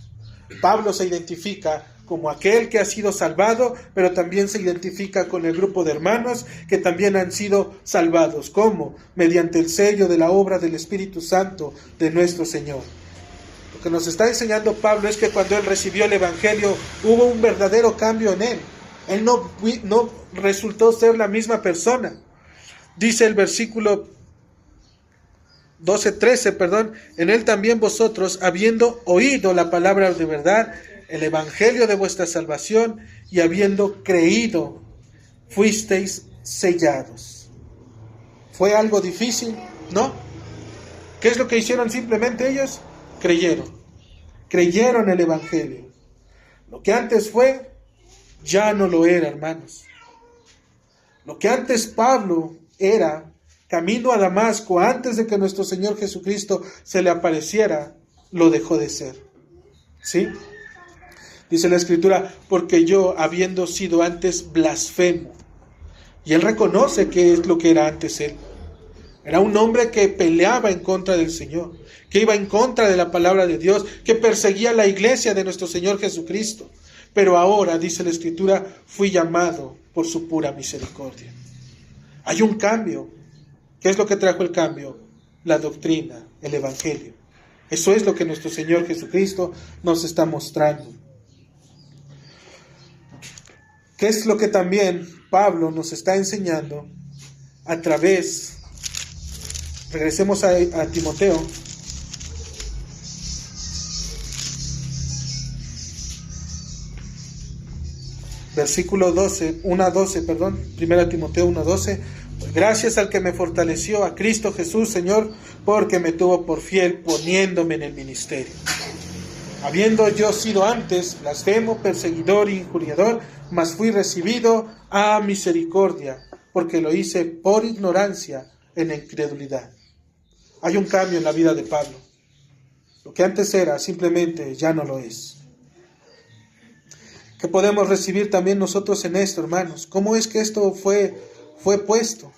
Pablo se identifica como aquel que ha sido salvado, pero también se identifica con el grupo de hermanos que también han sido salvados. ¿Cómo? Mediante el sello de la obra del Espíritu Santo de nuestro Señor. Lo que nos está enseñando Pablo es que cuando él recibió el Evangelio hubo un verdadero cambio en él. Él no resultó ser la misma persona. Dice el versículo 13, en él también vosotros, habiendo oído la palabra de verdad, el evangelio de vuestra salvación, y habiendo creído, fuisteis sellados. ¿Fue algo difícil? No. ¿Qué es lo que hicieron simplemente ellos? Creyeron. creyeron el Evangelio. Lo que antes fue, ya no lo era, hermanos. Lo que antes Pablo era, camino a Damasco, antes de que nuestro Señor Jesucristo se le apareciera, lo dejó de ser. ¿Sí? Dice la Escritura, porque yo, habiendo sido antes blasfemo. Y él reconoce que es lo que era antes él. Era un hombre que peleaba en contra del Señor, que iba en contra de la palabra de Dios, que perseguía la iglesia de nuestro Señor Jesucristo. Pero ahora, dice la Escritura, fui llamado por su pura misericordia. Hay un cambio. ¿Qué es lo que trajo el cambio? La doctrina, el Evangelio. Eso es lo que nuestro Señor Jesucristo nos está mostrando. ¿Qué es lo que también Pablo nos está enseñando a través? Regresemos a Timoteo. Versículo 12, 1 Timoteo 1:12. Pues gracias al que me fortaleció, a Cristo Jesús, Señor, porque me tuvo por fiel poniéndome en el ministerio. Habiendo yo sido antes blasfemo, perseguidor e injuriador, mas fui recibido a misericordia, porque lo hice por ignorancia en incredulidad. Hay un cambio en la vida de Pablo. Lo que antes era, simplemente ya no lo es. ¿Qué podemos recibir también nosotros en esto, hermanos? ¿Cómo es que esto fue puesto?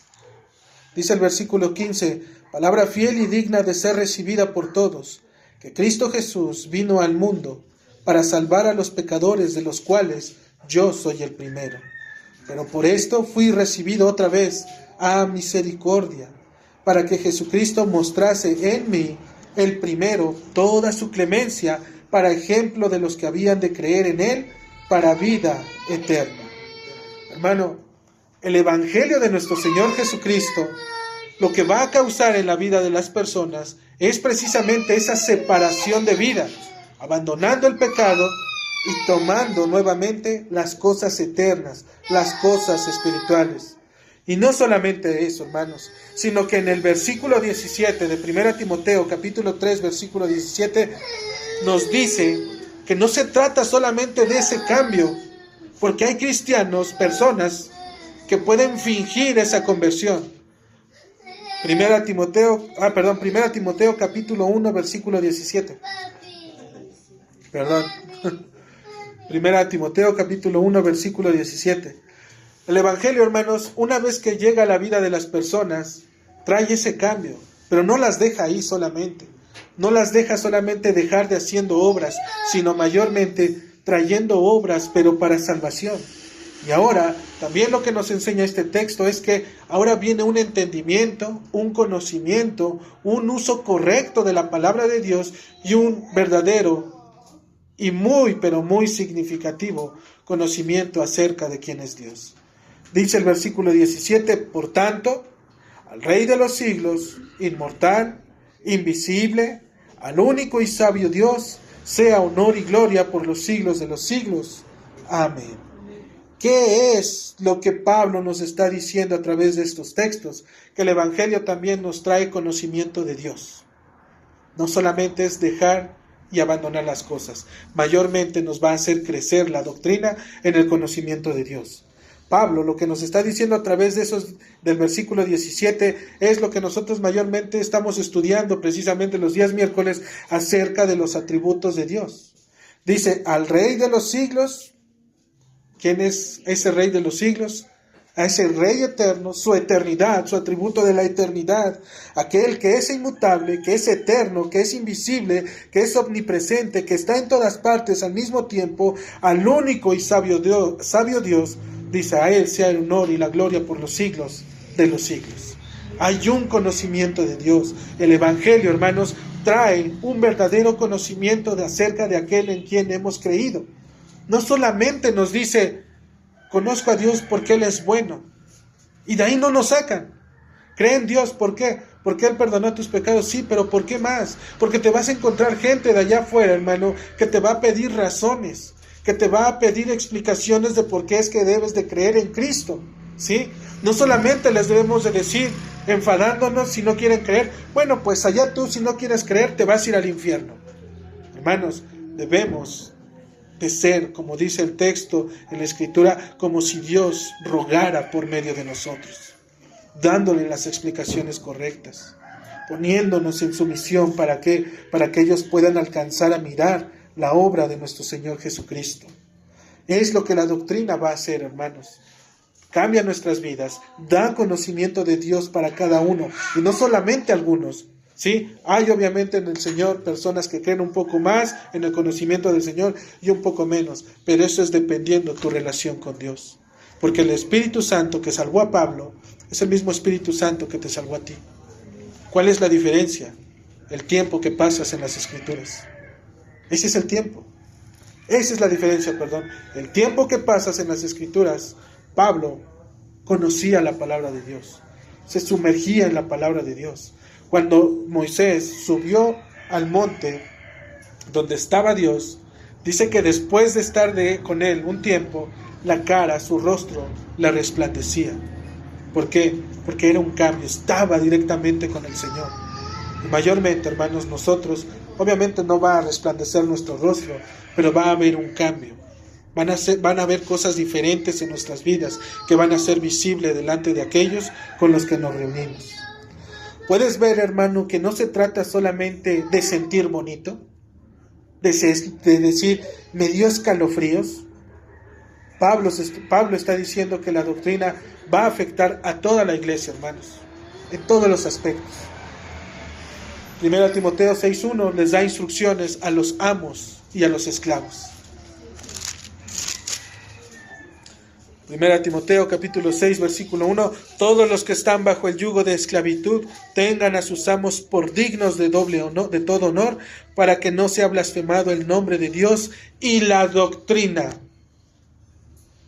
Dice el versículo 15, palabra fiel y digna de ser recibida por todos, que Cristo Jesús vino al mundo para salvar a los pecadores, de los cuales yo soy el primero. Pero por esto fui recibido otra vez a misericordia, para que Jesucristo mostrase en mí, el primero, toda su clemencia, para ejemplo de los que habían de creer en él, para vida eterna. Hermano, el Evangelio de nuestro Señor Jesucristo, lo que va a causar en la vida de las personas es precisamente esa separación de vida, abandonando el pecado y tomando nuevamente las cosas eternas, las cosas espirituales. Y no solamente eso, hermanos, sino que en el versículo 17 de 1 Timoteo, capítulo 3, versículo 17, nos dice que no se trata solamente de ese cambio, porque hay cristianos, personas, que pueden fingir esa conversión. 1 Timoteo capítulo 1, versículo 17. 1 Timoteo capítulo 1, versículo 17. El Evangelio, hermanos, una vez que llega a la vida de las personas, trae ese cambio, pero no las deja ahí solamente. No las deja solamente dejar de haciendo obras, sino mayormente trayendo obras, pero para salvación. Y ahora, también lo que nos enseña este texto es que ahora viene un entendimiento, un conocimiento, un uso correcto de la palabra de Dios y un verdadero y muy, pero muy significativo conocimiento acerca de quién es Dios. Dice el versículo 17, por tanto, al Rey de los siglos, inmortal, invisible, al único y sabio Dios, sea honor y gloria por los siglos de los siglos. Amén. ¿Qué es lo que Pablo nos está diciendo a través de estos textos? Que el Evangelio también nos trae conocimiento de Dios. No solamente es dejar y abandonar las cosas, mayormente nos va a hacer crecer la doctrina en el conocimiento de Dios. Pablo lo que nos está diciendo a través de del versículo 17 es lo que nosotros mayormente estamos estudiando precisamente los días miércoles acerca de los atributos de Dios. Dice, al Rey de los siglos. ¿Quién es ese Rey de los siglos? A ese Rey eterno, su eternidad, su atributo de la eternidad, aquel que es inmutable, que es eterno, que es invisible, que es omnipresente, que está en todas partes al mismo tiempo, al único y sabio Dios, dice, a él sea el honor y la gloria por los siglos de los siglos. Hay un conocimiento de Dios. El Evangelio, hermanos, trae un verdadero conocimiento acerca de aquel en quien hemos creído. No solamente nos dice, conozco a Dios porque Él es bueno, y de ahí no nos sacan. Cree en Dios, ¿por qué? Porque Él perdonó tus pecados, sí, pero ¿por qué más? Porque te vas a encontrar gente de allá afuera, hermano, que te va a pedir razones, que te va a pedir explicaciones de por qué es que debes de creer en Cristo, ¿sí? No solamente les debemos de decir, enfadándonos si no quieren creer, bueno, pues allá tú si no quieres creer te vas a ir al infierno. Hermanos, debemos de ser, como dice el texto en la Escritura, como si Dios rogara por medio de nosotros, dándole las explicaciones correctas, poniéndonos en sumisión para que ellos puedan alcanzar a mirar la obra de nuestro Señor Jesucristo. Es lo que la doctrina va a hacer, hermanos. Cambia nuestras vidas, da conocimiento de Dios para cada uno, y no solamente algunos. Sí, hay obviamente en el Señor personas que creen un poco más en el conocimiento del Señor y un poco menos, pero eso es dependiendo de tu relación con Dios. Porque el Espíritu Santo que salvó a Pablo es el mismo Espíritu Santo que te salvó a ti. ¿Cuál es la diferencia? El tiempo que pasas en las Escrituras. Ese es el tiempo. Esa es la diferencia, perdón. El tiempo que pasas en las Escrituras, Pablo conocía la palabra de Dios, se sumergía en la palabra de Dios. Cuando Moisés subió al monte donde estaba Dios, dice que después de estar con él un tiempo, la cara, su rostro, le resplandecía. ¿Por qué? Porque era un cambio, estaba directamente con el Señor. Y mayormente, hermanos, nosotros, obviamente no va a resplandecer nuestro rostro, pero va a haber un cambio. Van a haber cosas diferentes en nuestras vidas que van a ser visibles delante de aquellos con los que nos reunimos. Puedes ver, hermano, que no se trata solamente de sentir bonito, de decir, me dio escalofríos. Pablo está diciendo que la doctrina va a afectar a toda la iglesia, hermanos, en todos los aspectos. 1 Timoteo 6:1 les da instrucciones a los amos y a los esclavos. 1 Timoteo capítulo 6 versículo 1: todos los que están bajo el yugo de esclavitud tengan a sus amos por dignos de todo honor, para que no sea blasfemado el nombre de Dios y la doctrina.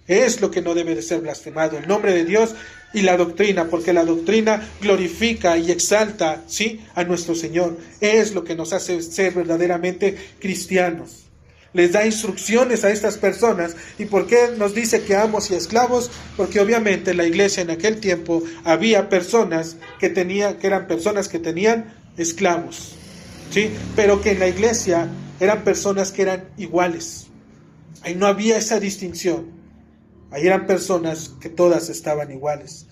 Es lo que no debe de ser blasfemado, el nombre de Dios y la doctrina, porque la doctrina glorifica y exalta, ¿sí?, a nuestro Señor. Es lo que nos hace ser verdaderamente cristianos. Les da instrucciones a estas personas. ¿Y por qué nos dice que amos y esclavos? Porque obviamente en la iglesia en aquel tiempo había personas que eran personas que tenían esclavos, ¿sí? Pero que en la iglesia eran personas que eran iguales. Ahí no había esa distinción. Ahí eran personas que todas estaban iguales.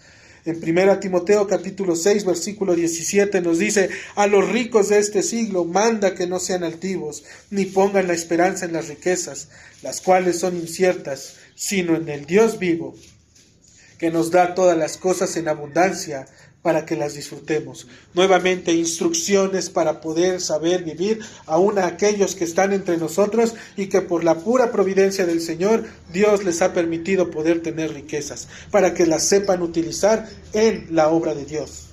En 1 Timoteo capítulo 6 versículo 17 nos dice: a los ricos de este siglo manda que no sean altivos, ni pongan la esperanza en las riquezas, las cuales son inciertas, sino en el Dios vivo, que nos da todas las cosas en abundancia para que las disfrutemos. Nuevamente, instrucciones para poder saber vivir aún a aquellos que están entre nosotros y que por la pura providencia del Señor, Dios les ha permitido poder tener riquezas, para que las sepan utilizar en la obra de Dios.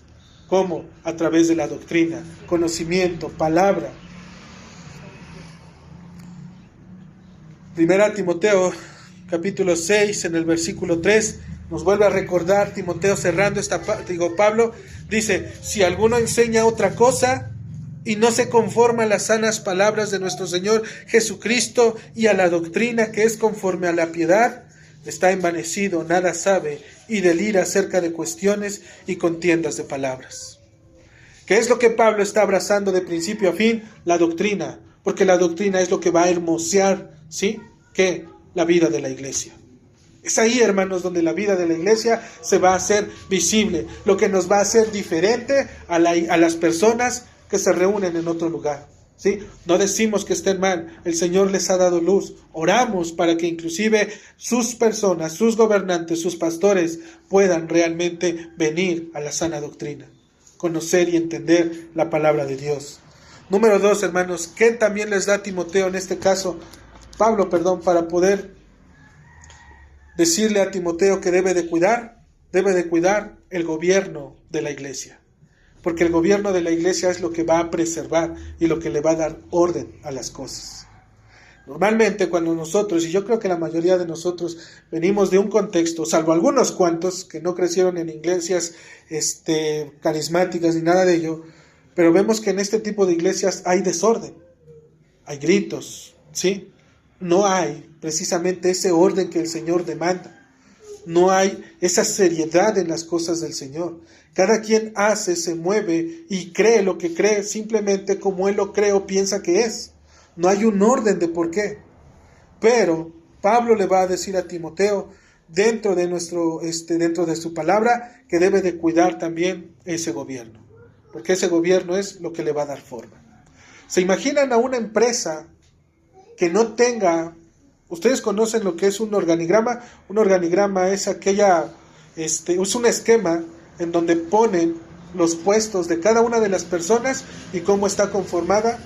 ¿Cómo? A través de la doctrina, conocimiento, palabra. 1 Timoteo capítulo 6 en el versículo 3 nos vuelve a recordar Timoteo, cerrando esta parte, Pablo dice: si alguno enseña otra cosa y no se conforma a las sanas palabras de nuestro Señor Jesucristo y a la doctrina que es conforme a la piedad, está envanecido, nada sabe y delira acerca de cuestiones y contiendas de palabras. ¿Qué es lo que Pablo está abrazando de principio a fin? La doctrina, porque la doctrina es lo que va a hermosear, ¿sí?, ¿qué? La vida de la iglesia. Es ahí, hermanos, donde la vida de la iglesia se va a hacer visible, lo que nos va a hacer diferente a las personas que se reúnen en otro lugar, ¿sí? No decimos que estén mal, el Señor les ha dado luz. Oramos para que inclusive sus personas, sus gobernantes, sus pastores puedan realmente venir a la sana doctrina, conocer y entender la palabra de Dios. Número 2, hermanos, ¿qué también les da Timoteo en este caso? Pablo, para poder decirle a Timoteo que debe de cuidar el gobierno de la iglesia. Porque el gobierno de la iglesia es lo que va a preservar y lo que le va a dar orden a las cosas. Normalmente cuando nosotros, y yo creo que la mayoría de nosotros venimos de un contexto, salvo algunos cuantos que no crecieron en iglesias carismáticas ni nada de ello, pero vemos que en este tipo de iglesias hay desorden, hay gritos, ¿sí? No hay precisamente ese orden que el Señor demanda. No hay esa seriedad en las cosas del Señor. Cada quien hace, se mueve y cree lo que cree simplemente como él lo cree o piensa que es. No hay un orden de por qué. Pero Pablo le va a decir a Timoteo, dentro de su palabra, que debe de cuidar también ese gobierno. Porque ese gobierno es lo que le va a dar forma. ¿Se imaginan a una empresa que no tenga... Ustedes conocen lo que es un organigrama? Un organigrama es es un esquema en donde ponen los puestos de cada una de las personas y cómo está conformada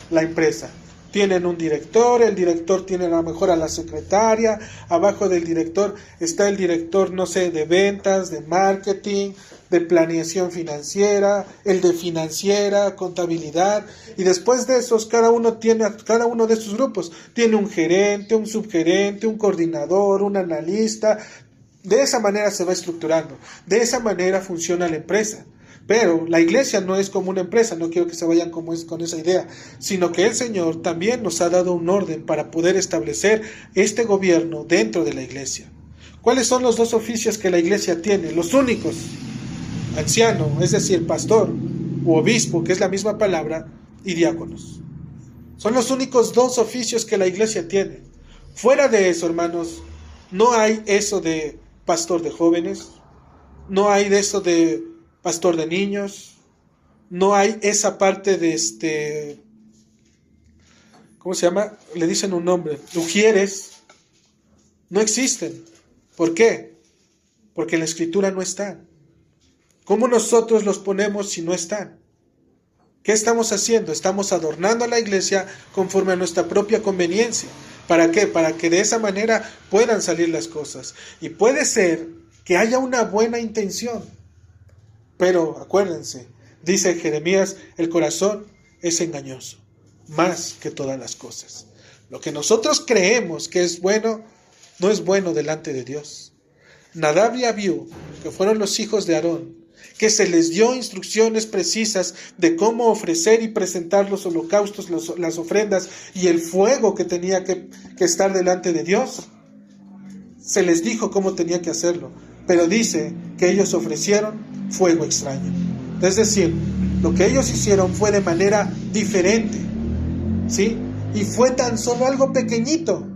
la empresa. Tienen un director, el director tiene a lo mejor a la secretaria, abajo del director está el director, no sé, de ventas, de marketing, de planeación financiera, el de financiera, contabilidad, y después de esos cada uno de estos grupos tiene un gerente, un subgerente, un coordinador, un analista. De esa manera se va estructurando, de esa manera funciona la empresa. Pero la iglesia no es como una empresa, no quiero que se vayan con esa idea, sino que el Señor también nos ha dado un orden para poder establecer este gobierno dentro de la iglesia. ¿Cuáles son los dos oficios que la iglesia tiene? Los únicos: anciano, es decir, pastor, u obispo, que es la misma palabra, y diáconos. Son los únicos dos oficios que la iglesia tiene. Fuera de eso, hermanos, no hay eso de pastor de jóvenes, no hay de eso de pastor de niños, no hay esa parte de ¿cómo se llama? Le dicen un nombre, ujieres, no existen. ¿Por qué? Porque en la escritura no están. ¿Cómo nosotros los ponemos si no están? ¿Qué estamos haciendo? Estamos adornando a la iglesia conforme a nuestra propia conveniencia. ¿Para qué? Para que de esa manera puedan salir las cosas. Y puede ser que haya una buena intención, pero acuérdense, dice Jeremías, el corazón es engañoso, más que todas las cosas. Lo que nosotros creemos que es bueno, no es bueno delante de Dios. Nadab y Abiú, que fueron los hijos de Aarón, que se les dio instrucciones precisas de cómo ofrecer y presentar los holocaustos, las ofrendas y el fuego que tenía que estar delante de Dios. Se les dijo cómo tenía que hacerlo, pero dice que ellos ofrecieron fuego extraño. Es decir, lo que ellos hicieron fue de manera diferente, ¿sí? Y fue tan solo algo pequeñito,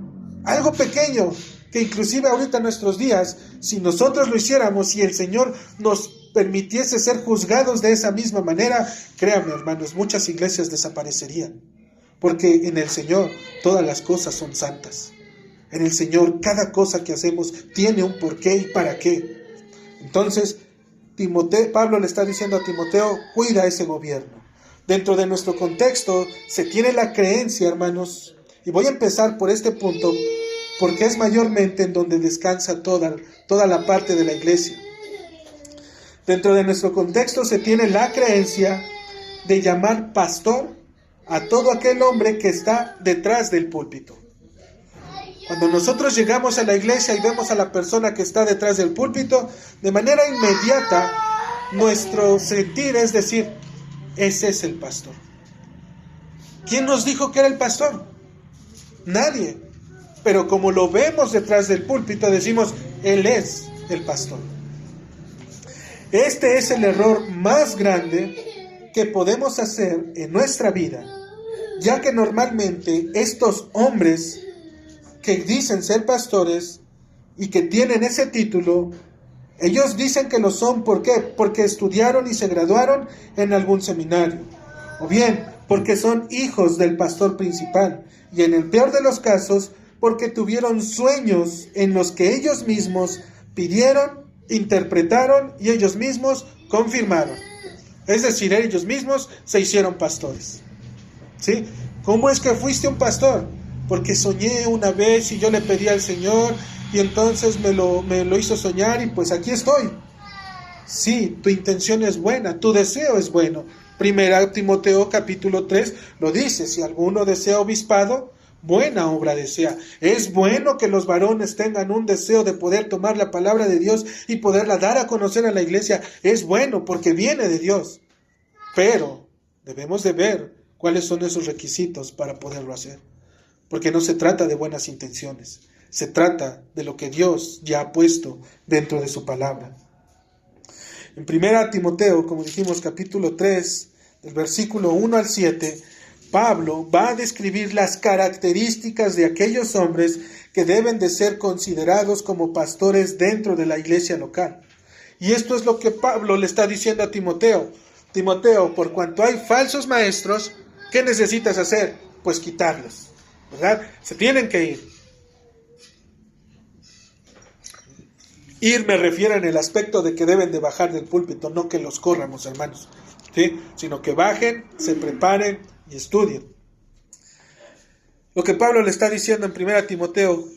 algo pequeño, que inclusive ahorita en nuestros días, si nosotros lo hiciéramos y el Señor nos permitiese ser juzgados de esa misma manera, créanme, hermanos, muchas iglesias desaparecerían, porque en el Señor todas las cosas son santas. En el Señor cada cosa que hacemos tiene un porqué y para qué. Entonces Pablo le está diciendo a Timoteo, cuida ese gobierno. Dentro de nuestro contexto se tiene la creencia, hermanos, y voy a empezar por este punto porque es mayormente en donde descansa toda la parte de la iglesia. Dentro de nuestro contexto se tiene la creencia de llamar pastor a todo aquel hombre que está detrás del púlpito. Cuando nosotros llegamos a la iglesia y vemos a la persona que está detrás del púlpito, de manera inmediata nuestro sentir es decir, ese es el pastor. ¿Quién nos dijo que era el pastor? Nadie. Pero como lo vemos detrás del púlpito, decimos, él es el pastor. Este es el error más grande que podemos hacer en nuestra vida, ya que normalmente estos hombres que dicen ser pastores y que tienen ese título, ellos dicen que lo son, ¿por qué? Porque estudiaron y se graduaron en algún seminario, o bien porque son hijos del pastor principal, y en el peor de los casos, porque tuvieron sueños en los que ellos mismos pidieron, interpretaron y ellos mismos confirmaron. Es decir, ellos mismos se hicieron pastores. ¿Sí? ¿Cómo es que fuiste un pastor? Porque soñé una vez y yo le pedí al Señor y entonces me lo hizo soñar y pues aquí estoy. Sí, tu intención es buena, tu deseo es bueno. Primera Timoteo capítulo 3 lo dice, si alguno desea obispado, buena obra desea. Es bueno que los varones tengan un deseo de poder tomar la palabra de Dios y poderla dar a conocer a la iglesia. Es bueno porque viene de Dios. Pero debemos de ver cuáles son esos requisitos para poderlo hacer. Porque no se trata de buenas intenciones, se trata de lo que Dios ya ha puesto dentro de su palabra. En 1 Timoteo, como dijimos, capítulo 3, del versículo 1 al 7, Pablo va a describir las características de aquellos hombres que deben de ser considerados como pastores dentro de la iglesia local. Y esto es lo que Pablo le está diciendo a Timoteo. Timoteo, por cuanto hay falsos maestros, ¿qué necesitas hacer? Pues quitarlos, ¿verdad? Se tienen que ir. Ir me refiero en el aspecto de que deben de bajar del púlpito, no que los corramos, hermanos, ¿sí? Sino que bajen, se preparen y estudien. Lo que Pablo le está diciendo en 1 Timoteo,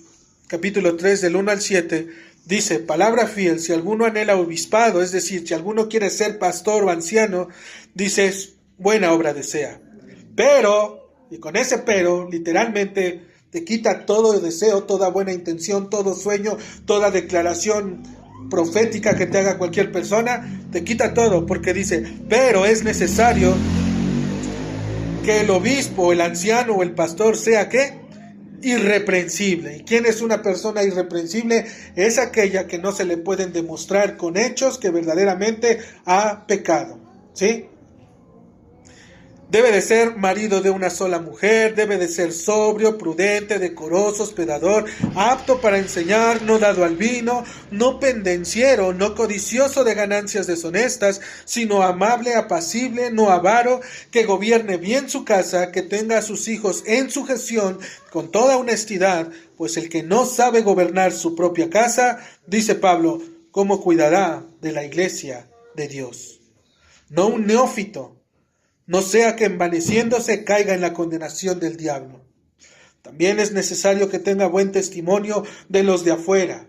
capítulo 3, del 1 al 7, dice, palabra fiel, si alguno anhela obispado, es decir, si alguno quiere ser pastor o anciano, dice, buena obra desea. Pero, y con ese pero, literalmente, te quita todo deseo, toda buena intención, todo sueño, toda declaración profética que te haga cualquier persona, te quita todo, porque dice, pero es necesario que el obispo, el anciano o el pastor sea, ¿qué? Irreprensible. ¿Y quién es una persona irreprensible? Es aquella que no se le pueden demostrar con hechos que verdaderamente ha pecado, ¿sí? Debe de ser marido de una sola mujer, debe de ser sobrio, prudente, decoroso, hospedador, apto para enseñar, no dado al vino, no pendenciero, no codicioso de ganancias deshonestas, sino amable, apacible, no avaro, que gobierne bien su casa, que tenga a sus hijos en sujeción con toda honestidad, pues el que no sabe gobernar su propia casa, dice Pablo, ¿cómo cuidará de la iglesia de Dios? No un neófito, no sea que envaneciéndose caiga en la condenación del diablo. También es necesario que tenga buen testimonio de los de afuera.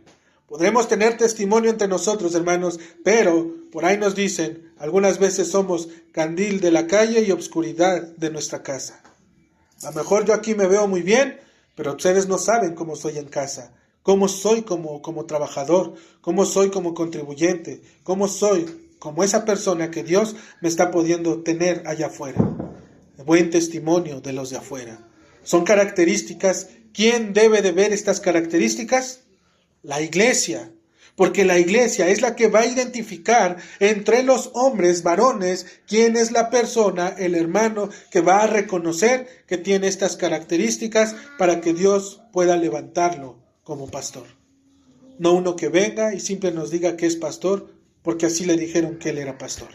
Podremos tener testimonio entre nosotros, hermanos, pero por ahí nos dicen, algunas veces somos candil de la calle y obscuridad de nuestra casa. A lo mejor yo aquí me veo muy bien, pero ustedes no saben cómo soy en casa, cómo soy como trabajador, cómo soy como contribuyente, cómo soy como esa persona que Dios me está pudiendo tener allá afuera. Buen testimonio de los de afuera. Son características. ¿Quién debe de ver estas características? La iglesia. Porque la iglesia es la que va a identificar entre los hombres, varones, quién es la persona, el hermano, que va a reconocer que tiene estas características para que Dios pueda levantarlo como pastor. No uno que venga y siempre nos diga que es pastor, porque así le dijeron que él era pastor.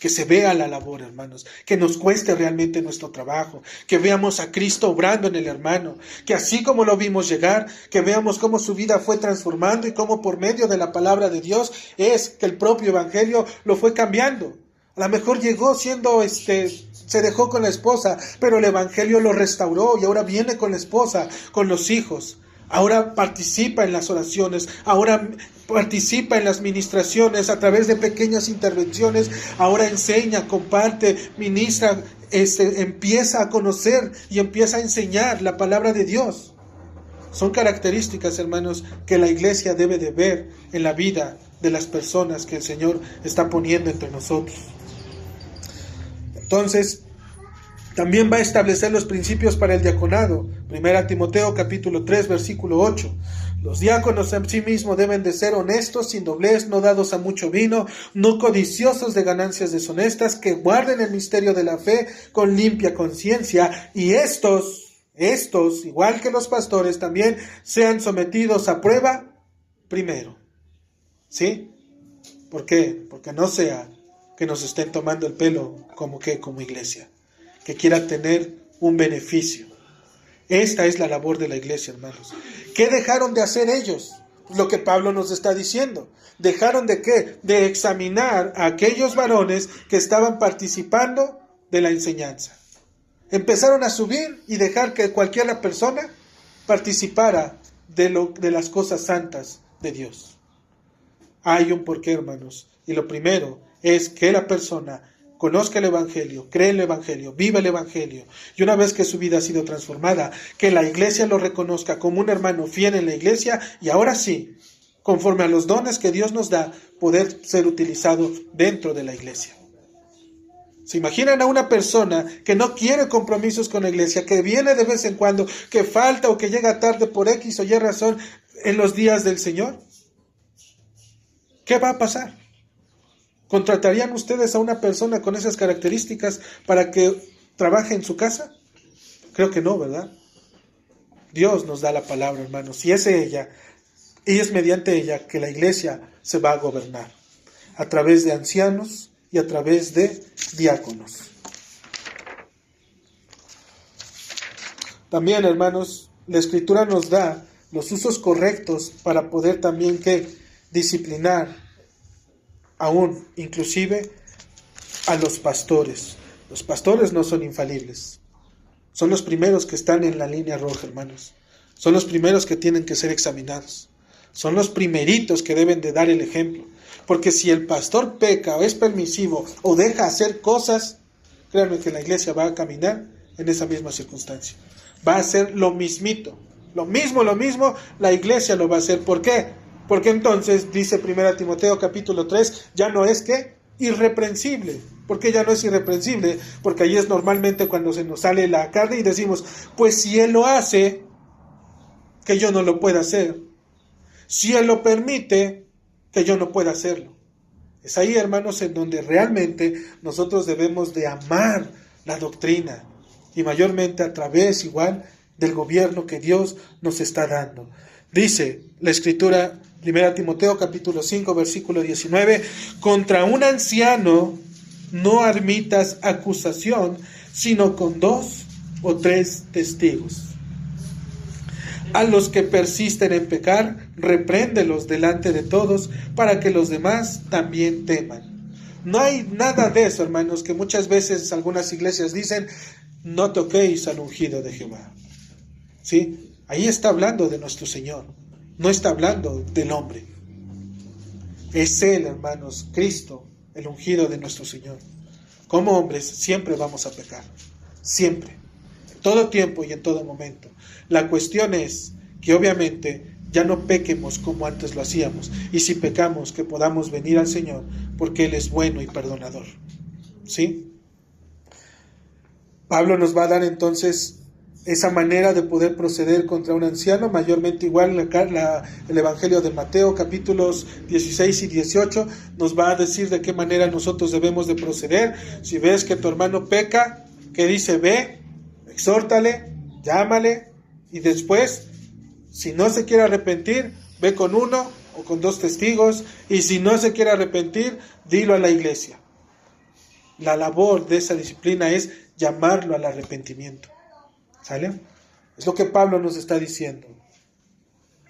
Que se vea la labor, hermanos, que nos cueste realmente nuestro trabajo, que veamos a Cristo obrando en el hermano, que así como lo vimos llegar, que veamos cómo su vida fue transformando y cómo por medio de la palabra de Dios es que el propio evangelio lo fue cambiando. A lo mejor llegó siendo, se dejó con la esposa, pero el evangelio lo restauró y ahora viene con la esposa, con los hijos. Ahora participa en las oraciones, ahora participa en las ministraciones a través de pequeñas intervenciones, ahora enseña, comparte, ministra, empieza a conocer y empieza a enseñar la palabra de Dios. Son características, hermanos, que la iglesia debe de ver en la vida de las personas que el Señor está poniendo entre nosotros. Entonces, también va a establecer los principios para el diaconado. 1 Timoteo capítulo 3, versículo 8. Los diáconos en sí mismos deben de ser honestos, sin doblez, no dados a mucho vino, no codiciosos de ganancias deshonestas, que guarden el misterio de la fe con limpia conciencia. Y estos, igual que los pastores, también sean sometidos a prueba primero. ¿Sí? ¿Por qué? Porque no sea que nos estén tomando el pelo como iglesia, que quiera tener un beneficio. Esta es la labor de la iglesia, hermanos. ¿Qué dejaron de hacer ellos? Lo que Pablo nos está diciendo. ¿Dejaron de qué? De examinar a aquellos varones que estaban participando de la enseñanza. Empezaron a subir y dejar que cualquier persona participara de las cosas santas de Dios. Hay un porqué, hermanos. Y lo primero es que la persona conozca el evangelio, cree el evangelio, viva el evangelio. Y una vez que su vida ha sido transformada, que la iglesia lo reconozca como un hermano fiel en la iglesia, y ahora sí, conforme a los dones que Dios nos da, poder ser utilizado dentro de la iglesia. ¿Se imaginan a una persona que no quiere compromisos con la iglesia, que viene de vez en cuando, que falta o que llega tarde por X o Y razón en los días del Señor? ¿Qué va a pasar? ¿Contratarían ustedes a una persona con esas características para que trabaje en su casa? Creo que no, ¿verdad? Dios nos da la palabra, hermanos, y es ella, y es mediante ella que la iglesia se va a gobernar, a través de ancianos y a través de diáconos. También, hermanos, la Escritura nos da los usos correctos para poder también disciplinar aún, inclusive, a los pastores. Los pastores no son infalibles. Son los primeros que están en la línea roja, hermanos. Son los primeros que tienen que ser examinados. Son los primeritos que deben de dar el ejemplo. Porque si el pastor peca o es permisivo o deja hacer cosas, créanme que la iglesia va a caminar en esa misma circunstancia. Va a hacer lo mismito. Lo mismo, la iglesia lo va a hacer. ¿Por qué? Porque entonces, dice 1 Timoteo capítulo 3, ya no es irreprensible. ¿Por qué ya no es irreprensible? Porque ahí es normalmente cuando se nos sale la carne y decimos, pues si él lo hace, que yo no lo pueda hacer. Si él lo permite, que yo no pueda hacerlo. Es ahí, hermanos, en donde realmente nosotros debemos de amar la doctrina. Y mayormente a través igual del gobierno que Dios nos está dando. Dice la Escritura, 1 Timoteo capítulo 5, versículo 19, contra un anciano no admitas acusación, sino con 2 o 3 testigos. A los que persisten en pecar, repréndelos delante de todos, para que los demás también teman. No hay nada de eso, hermanos, que muchas veces algunas iglesias dicen, no toquéis al ungido de Jehová. ¿Sí? Ahí está hablando de nuestro Señor, no está hablando del hombre. Es Él, hermanos, Cristo, el ungido de nuestro Señor. Como hombres siempre vamos a pecar, siempre, en todo tiempo y en todo momento. La cuestión es que obviamente ya no pequemos como antes lo hacíamos, y si pecamos que podamos venir al Señor, porque Él es bueno y perdonador. ¿Sí? Pablo nos va a dar entonces esa manera de poder proceder contra un anciano, mayormente igual el Evangelio de Mateo, capítulos 16 y 18, nos va a decir de qué manera nosotros debemos de proceder. Si ves que tu hermano peca, ¿qué dice? Ve, exhórtale, llámale, y después, si no se quiere arrepentir, ve con 1 o con 2 testigos, y si no se quiere arrepentir, dilo a la iglesia. La labor de esa disciplina es llamarlo al arrepentimiento. ¿Sale? Es lo que Pablo nos está diciendo.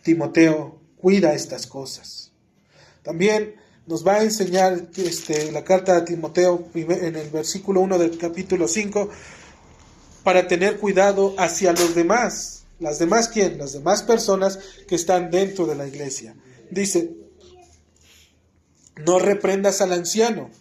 Timoteo, cuida estas cosas. También nos va a enseñar la carta a Timoteo en el versículo 1 del capítulo 5 para tener cuidado hacia los demás. ¿Las demás quién? Las demás personas que están dentro de la iglesia. Dice, no reprendas al anciano.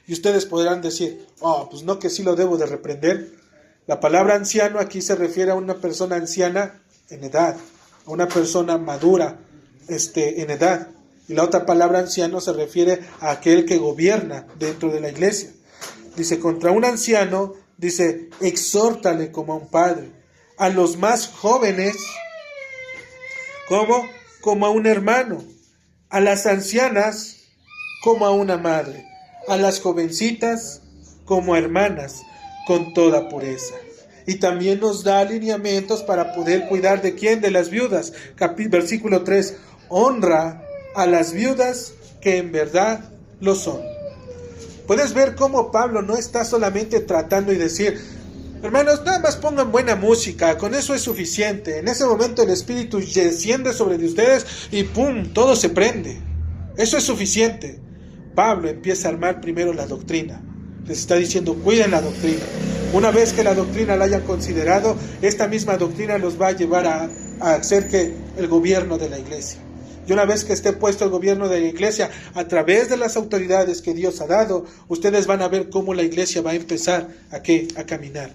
Y ustedes podrán decir, pues no, que sí lo debo de reprender. La palabra anciano aquí se refiere a una persona anciana en edad, a una persona madura en edad. Y la otra palabra anciano se refiere a aquel que gobierna dentro de la iglesia. Dice, contra un anciano, dice, exhórtale como a un padre. A los más jóvenes, como a un hermano. A las ancianas, como a una madre. A las jovencitas, como a hermanas, con toda pureza. Y también nos da alineamientos para poder cuidar de quién, de las viudas. Versículo 3, honra a las viudas que en verdad lo son. Puedes ver cómo Pablo no está solamente tratando y decir, hermanos, nada más pongan buena música, con eso es suficiente. En ese momento el Espíritu desciende sobre de ustedes y ¡pum!, todo se prende. Eso es suficiente. Pablo empieza a armar primero la doctrina. Les está diciendo, cuiden la doctrina. Una vez que la doctrina la hayan considerado, esta misma doctrina los va a llevar a hacer que el gobierno de la iglesia. Y una vez que esté puesto el gobierno de la iglesia, a través de las autoridades que Dios ha dado, ustedes van a ver cómo la iglesia va a empezar a caminar.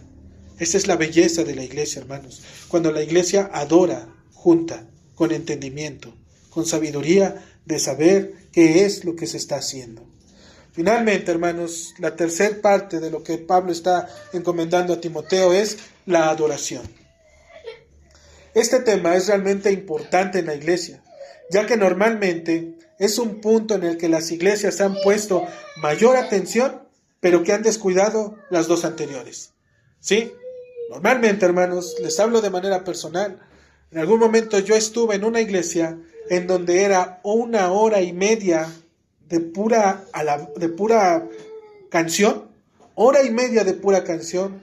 Esa es la belleza de la iglesia, hermanos. Cuando la iglesia adora junta, con entendimiento, con sabiduría de saber qué es lo que se está haciendo. Finalmente, hermanos, la tercera parte de lo que Pablo está encomendando a Timoteo es la adoración. Este tema es realmente importante en la iglesia, ya que normalmente es un punto en el que las iglesias han puesto mayor atención, pero que han descuidado las dos anteriores. ¿Sí? Normalmente, hermanos, les hablo de manera personal. En algún momento yo estuve en una iglesia en donde era 1 hora y media de pura canción, 1 hora y media de pura canción,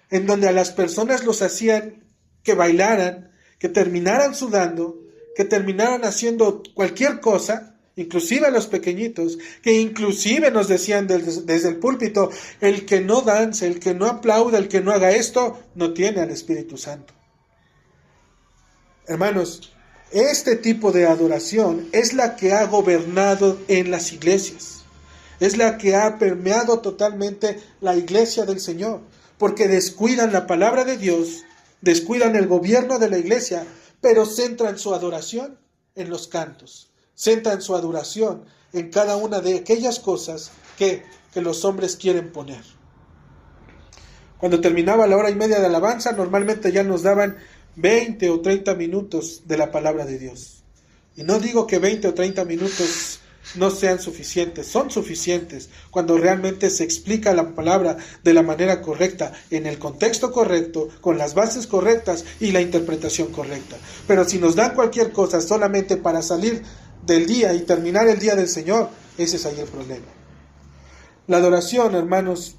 en donde a las personas los hacían que bailaran, que terminaran sudando, que terminaran haciendo cualquier cosa, inclusive a los pequeñitos, que inclusive nos decían desde el púlpito, el que no dance, el que no aplauda, el que no haga esto, no tiene al Espíritu Santo. Hermanos, este tipo de adoración es la que ha gobernado en las iglesias, es la que ha permeado totalmente la iglesia del Señor, porque descuidan la palabra de Dios, descuidan el gobierno de la iglesia, pero centran su adoración en los cantos, centran su adoración en cada una de aquellas cosas que los hombres quieren poner. Cuando terminaba la 1 hora y media de alabanza, normalmente ya nos daban 20 o 30 minutos de la palabra de Dios. Y no digo que 20 o 30 minutos no sean suficientes, son suficientes cuando realmente se explica la palabra de la manera correcta, en el contexto correcto, con las bases correctas y la interpretación correcta. Pero si nos dan cualquier cosa solamente para salir del día y terminar el día del Señor, ese es ahí el problema. La adoración, hermanos,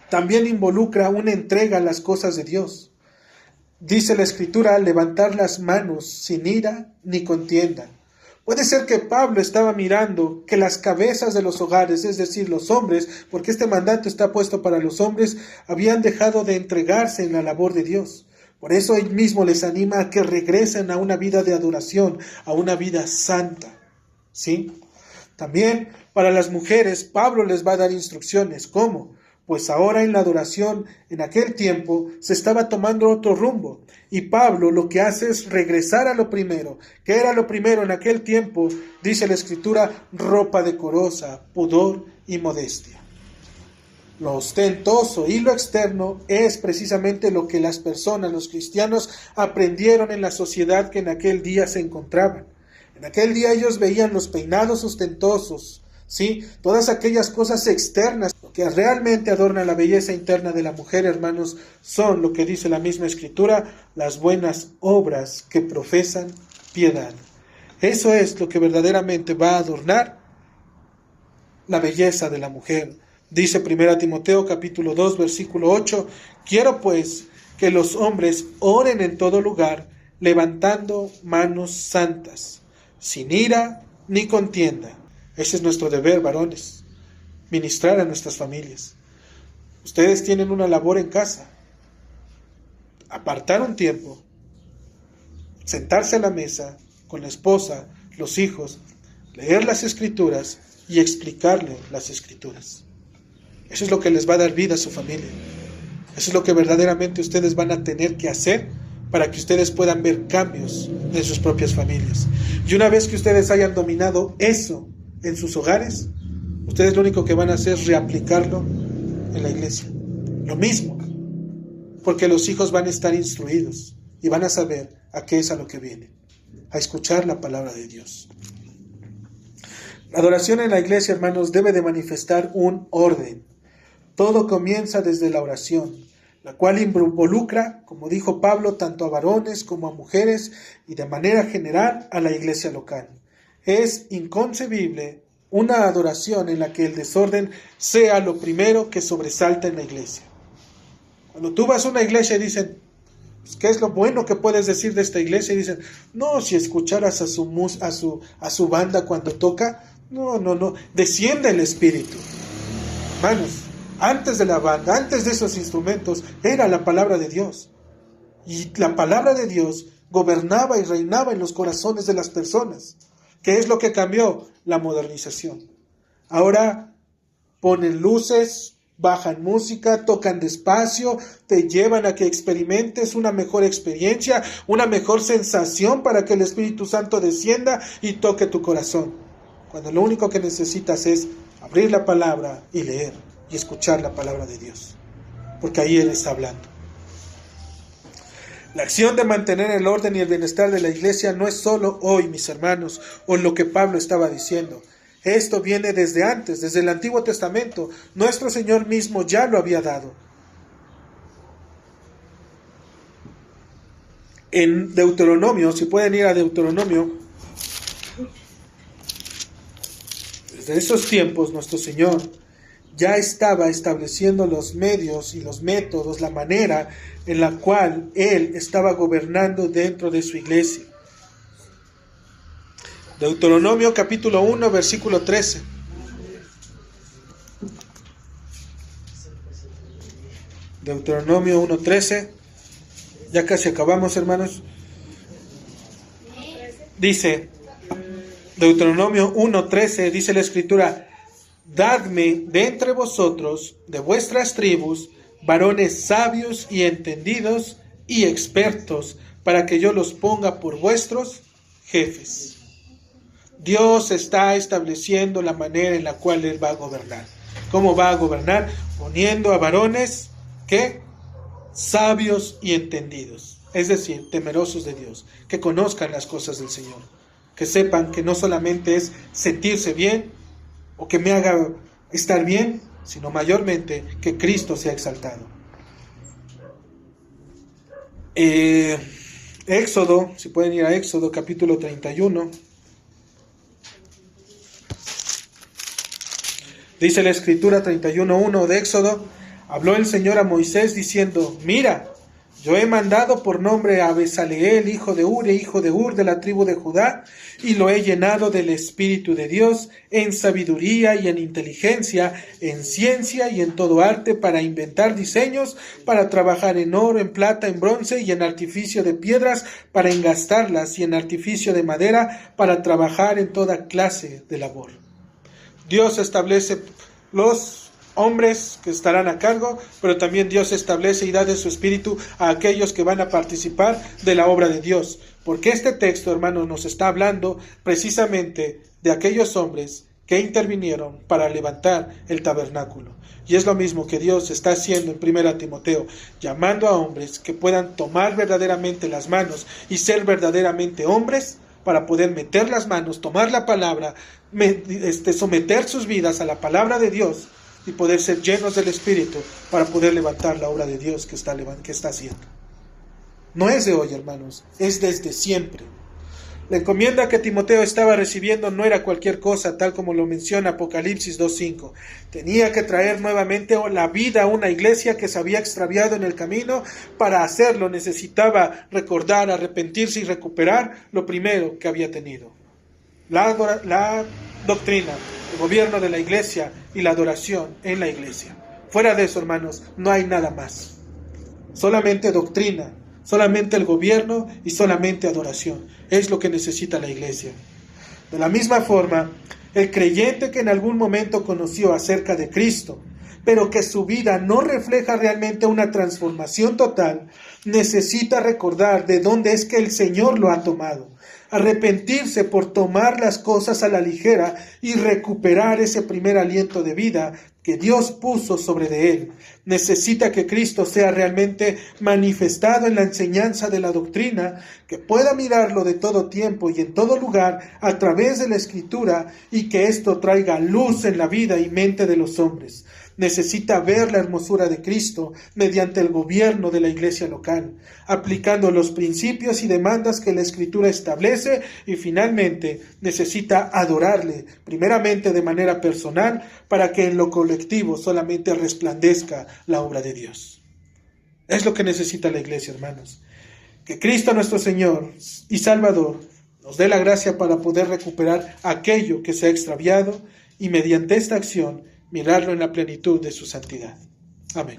también involucra una entrega a las cosas de Dios. Dice la Escritura, levantar las manos sin ira ni contienda. Puede ser que Pablo estaba mirando que las cabezas de los hogares, es decir, los hombres, porque este mandato está puesto para los hombres, habían dejado de entregarse en la labor de Dios. Por eso él mismo les anima a que regresen a una vida de adoración, a una vida santa. ¿Sí? También para las mujeres, Pablo les va a dar instrucciones. ¿Cómo? Pues ahora en la adoración, en aquel tiempo, se estaba tomando otro rumbo. Y Pablo lo que hace es regresar a lo primero. ¿Qué era lo primero en aquel tiempo? Dice la Escritura, ropa decorosa, pudor y modestia. Lo ostentoso y lo externo es precisamente lo que las personas, los cristianos, aprendieron en la sociedad que en aquel día se encontraban. En aquel día ellos veían los peinados ostentosos, ¿sí? Todas aquellas cosas externas que realmente adornan la belleza interna de la mujer, hermanos, son lo que dice la misma Escritura, las buenas obras que profesan piedad. Eso es lo que verdaderamente va a adornar la belleza de la mujer. Dice 1 Timoteo capítulo 2 versículo 8, quiero pues que los hombres oren en todo lugar, levantando manos santas, sin ira ni contienda. Ese es nuestro deber, varones, ministrar a nuestras familias. Ustedes tienen una labor en casa, apartar un tiempo, sentarse a la mesa con la esposa, los hijos, leer las Escrituras y explicarle las Escrituras. Eso es lo que les va a dar vida a su familia. Eso es lo que verdaderamente ustedes van a tener que hacer para que ustedes puedan ver cambios en sus propias familias. Y una vez que ustedes hayan dominado eso en sus hogares, ustedes lo único que van a hacer es reaplicarlo en la iglesia. Lo mismo, porque los hijos van a estar instruidos y van a saber a qué es a lo que vienen, a escuchar la palabra de Dios. La adoración en la iglesia, hermanos, debe de manifestar un orden. Todo comienza desde la oración, la cual involucra, como dijo Pablo, tanto a varones como a mujeres y de manera general a la iglesia local. Es inconcebible una adoración en la que el desorden sea lo primero que sobresalta en la iglesia. Cuando tú vas a una iglesia y dicen, pues, ¿qué es lo bueno que puedes decir de esta iglesia? Y dicen, no, si escucharas a su banda cuando toca, no, desciende el Espíritu. Hermanos, antes de la banda, antes de esos instrumentos, era la palabra de Dios. Y la palabra de Dios gobernaba y reinaba en los corazones de las personas. ¿Qué es lo que cambió? La modernización. Ahora ponen luces, bajan música, tocan despacio, te llevan a que experimentes una mejor experiencia, una mejor sensación para que el Espíritu Santo descienda y toque tu corazón. Cuando lo único que necesitas es abrir la palabra y leer y escuchar la palabra de Dios, porque ahí Él está hablando. La acción de mantener el orden y el bienestar de la iglesia no es solo hoy, mis hermanos, o lo que Pablo estaba diciendo. Esto viene desde antes, desde el Antiguo Testamento. Nuestro Señor mismo ya lo había dado. En Deuteronomio, si pueden ir a Deuteronomio, desde esos tiempos nuestro Señor ya estaba estableciendo los medios y los métodos, la manera en la cual Él estaba gobernando dentro de su iglesia. Deuteronomio capítulo 1, versículo 13. Deuteronomio 1:13. Ya casi acabamos, hermanos. Dice, Deuteronomio 1:13, dice la Escritura: dadme de entre vosotros, de vuestras tribus, varones sabios y entendidos y expertos, para que yo los ponga por vuestros jefes. Dios está estableciendo la manera en la cual Él va a gobernar. ¿Cómo va a gobernar? Poniendo a varones que sabios y entendidos, es decir, temerosos de Dios, que conozcan las cosas del Señor, que sepan que no solamente es sentirse bien o que me haga estar bien, sino mayormente que Cristo sea exaltado. Éxodo, si pueden ir a Éxodo capítulo 31. Dice la Escritura 31:1 de Éxodo: habló el Señor a Moisés diciendo: mira, yo he mandado por nombre a Besaleel, hijo de Ure, hijo de Ur, de la tribu de Judá, y lo he llenado del Espíritu de Dios, en sabiduría y en inteligencia, en ciencia y en todo arte, para inventar diseños, para trabajar en oro, en plata, en bronce y en artificio de piedras, para engastarlas, y en artificio de madera, para trabajar en toda clase de labor. Dios establece los hombres que estarán a cargo, pero también Dios establece y da de su espíritu a aquellos que van a participar de la obra de Dios. Porque este texto, hermanos, nos está hablando precisamente de aquellos hombres que intervinieron para levantar el tabernáculo. Y es lo mismo que Dios está haciendo en 1 Timoteo, llamando a hombres que puedan tomar verdaderamente las manos y ser verdaderamente hombres, para poder meter las manos, tomar la palabra, someter sus vidas a la palabra de Dios y poder ser llenos del Espíritu para poder levantar la obra de Dios que está haciendo. No es de hoy, hermanos, es desde siempre. La encomienda que Timoteo estaba recibiendo no era cualquier cosa, tal como lo menciona Apocalipsis 2:5. Tenía que traer nuevamente la vida a una iglesia que se había extraviado en el camino. Para hacerlo necesitaba recordar, arrepentirse y recuperar lo primero que había tenido: la doctrina, el gobierno de la iglesia y la adoración en la iglesia. Fuera de eso, hermanos, no hay nada más. Solamente doctrina, solamente el gobierno y solamente adoración. Es lo que necesita la iglesia. De la misma forma, el creyente que en algún momento conoció acerca de Cristo, pero que su vida no refleja realmente una transformación total, necesita recordar de dónde es que el Señor lo ha tomado, arrepentirse por tomar las cosas a la ligera y recuperar ese primer aliento de vida que Dios puso sobre de él. Necesita que Cristo sea realmente manifestado en la enseñanza de la doctrina, que pueda mirarlo de todo tiempo y en todo lugar a través de la Escritura, y que esto traiga luz en la vida y mente de los hombres. Necesita ver la hermosura de Cristo mediante el gobierno de la iglesia local, aplicando los principios y demandas que la Escritura establece, y finalmente necesita adorarle, primeramente de manera personal, para que en lo colectivo solamente resplandezca la obra de Dios. Es lo que necesita la iglesia, hermanos. Que Cristo nuestro Señor y Salvador nos dé la gracia para poder recuperar aquello que se ha extraviado y mediante esta acción mirarlo en la plenitud de su santidad. Amén.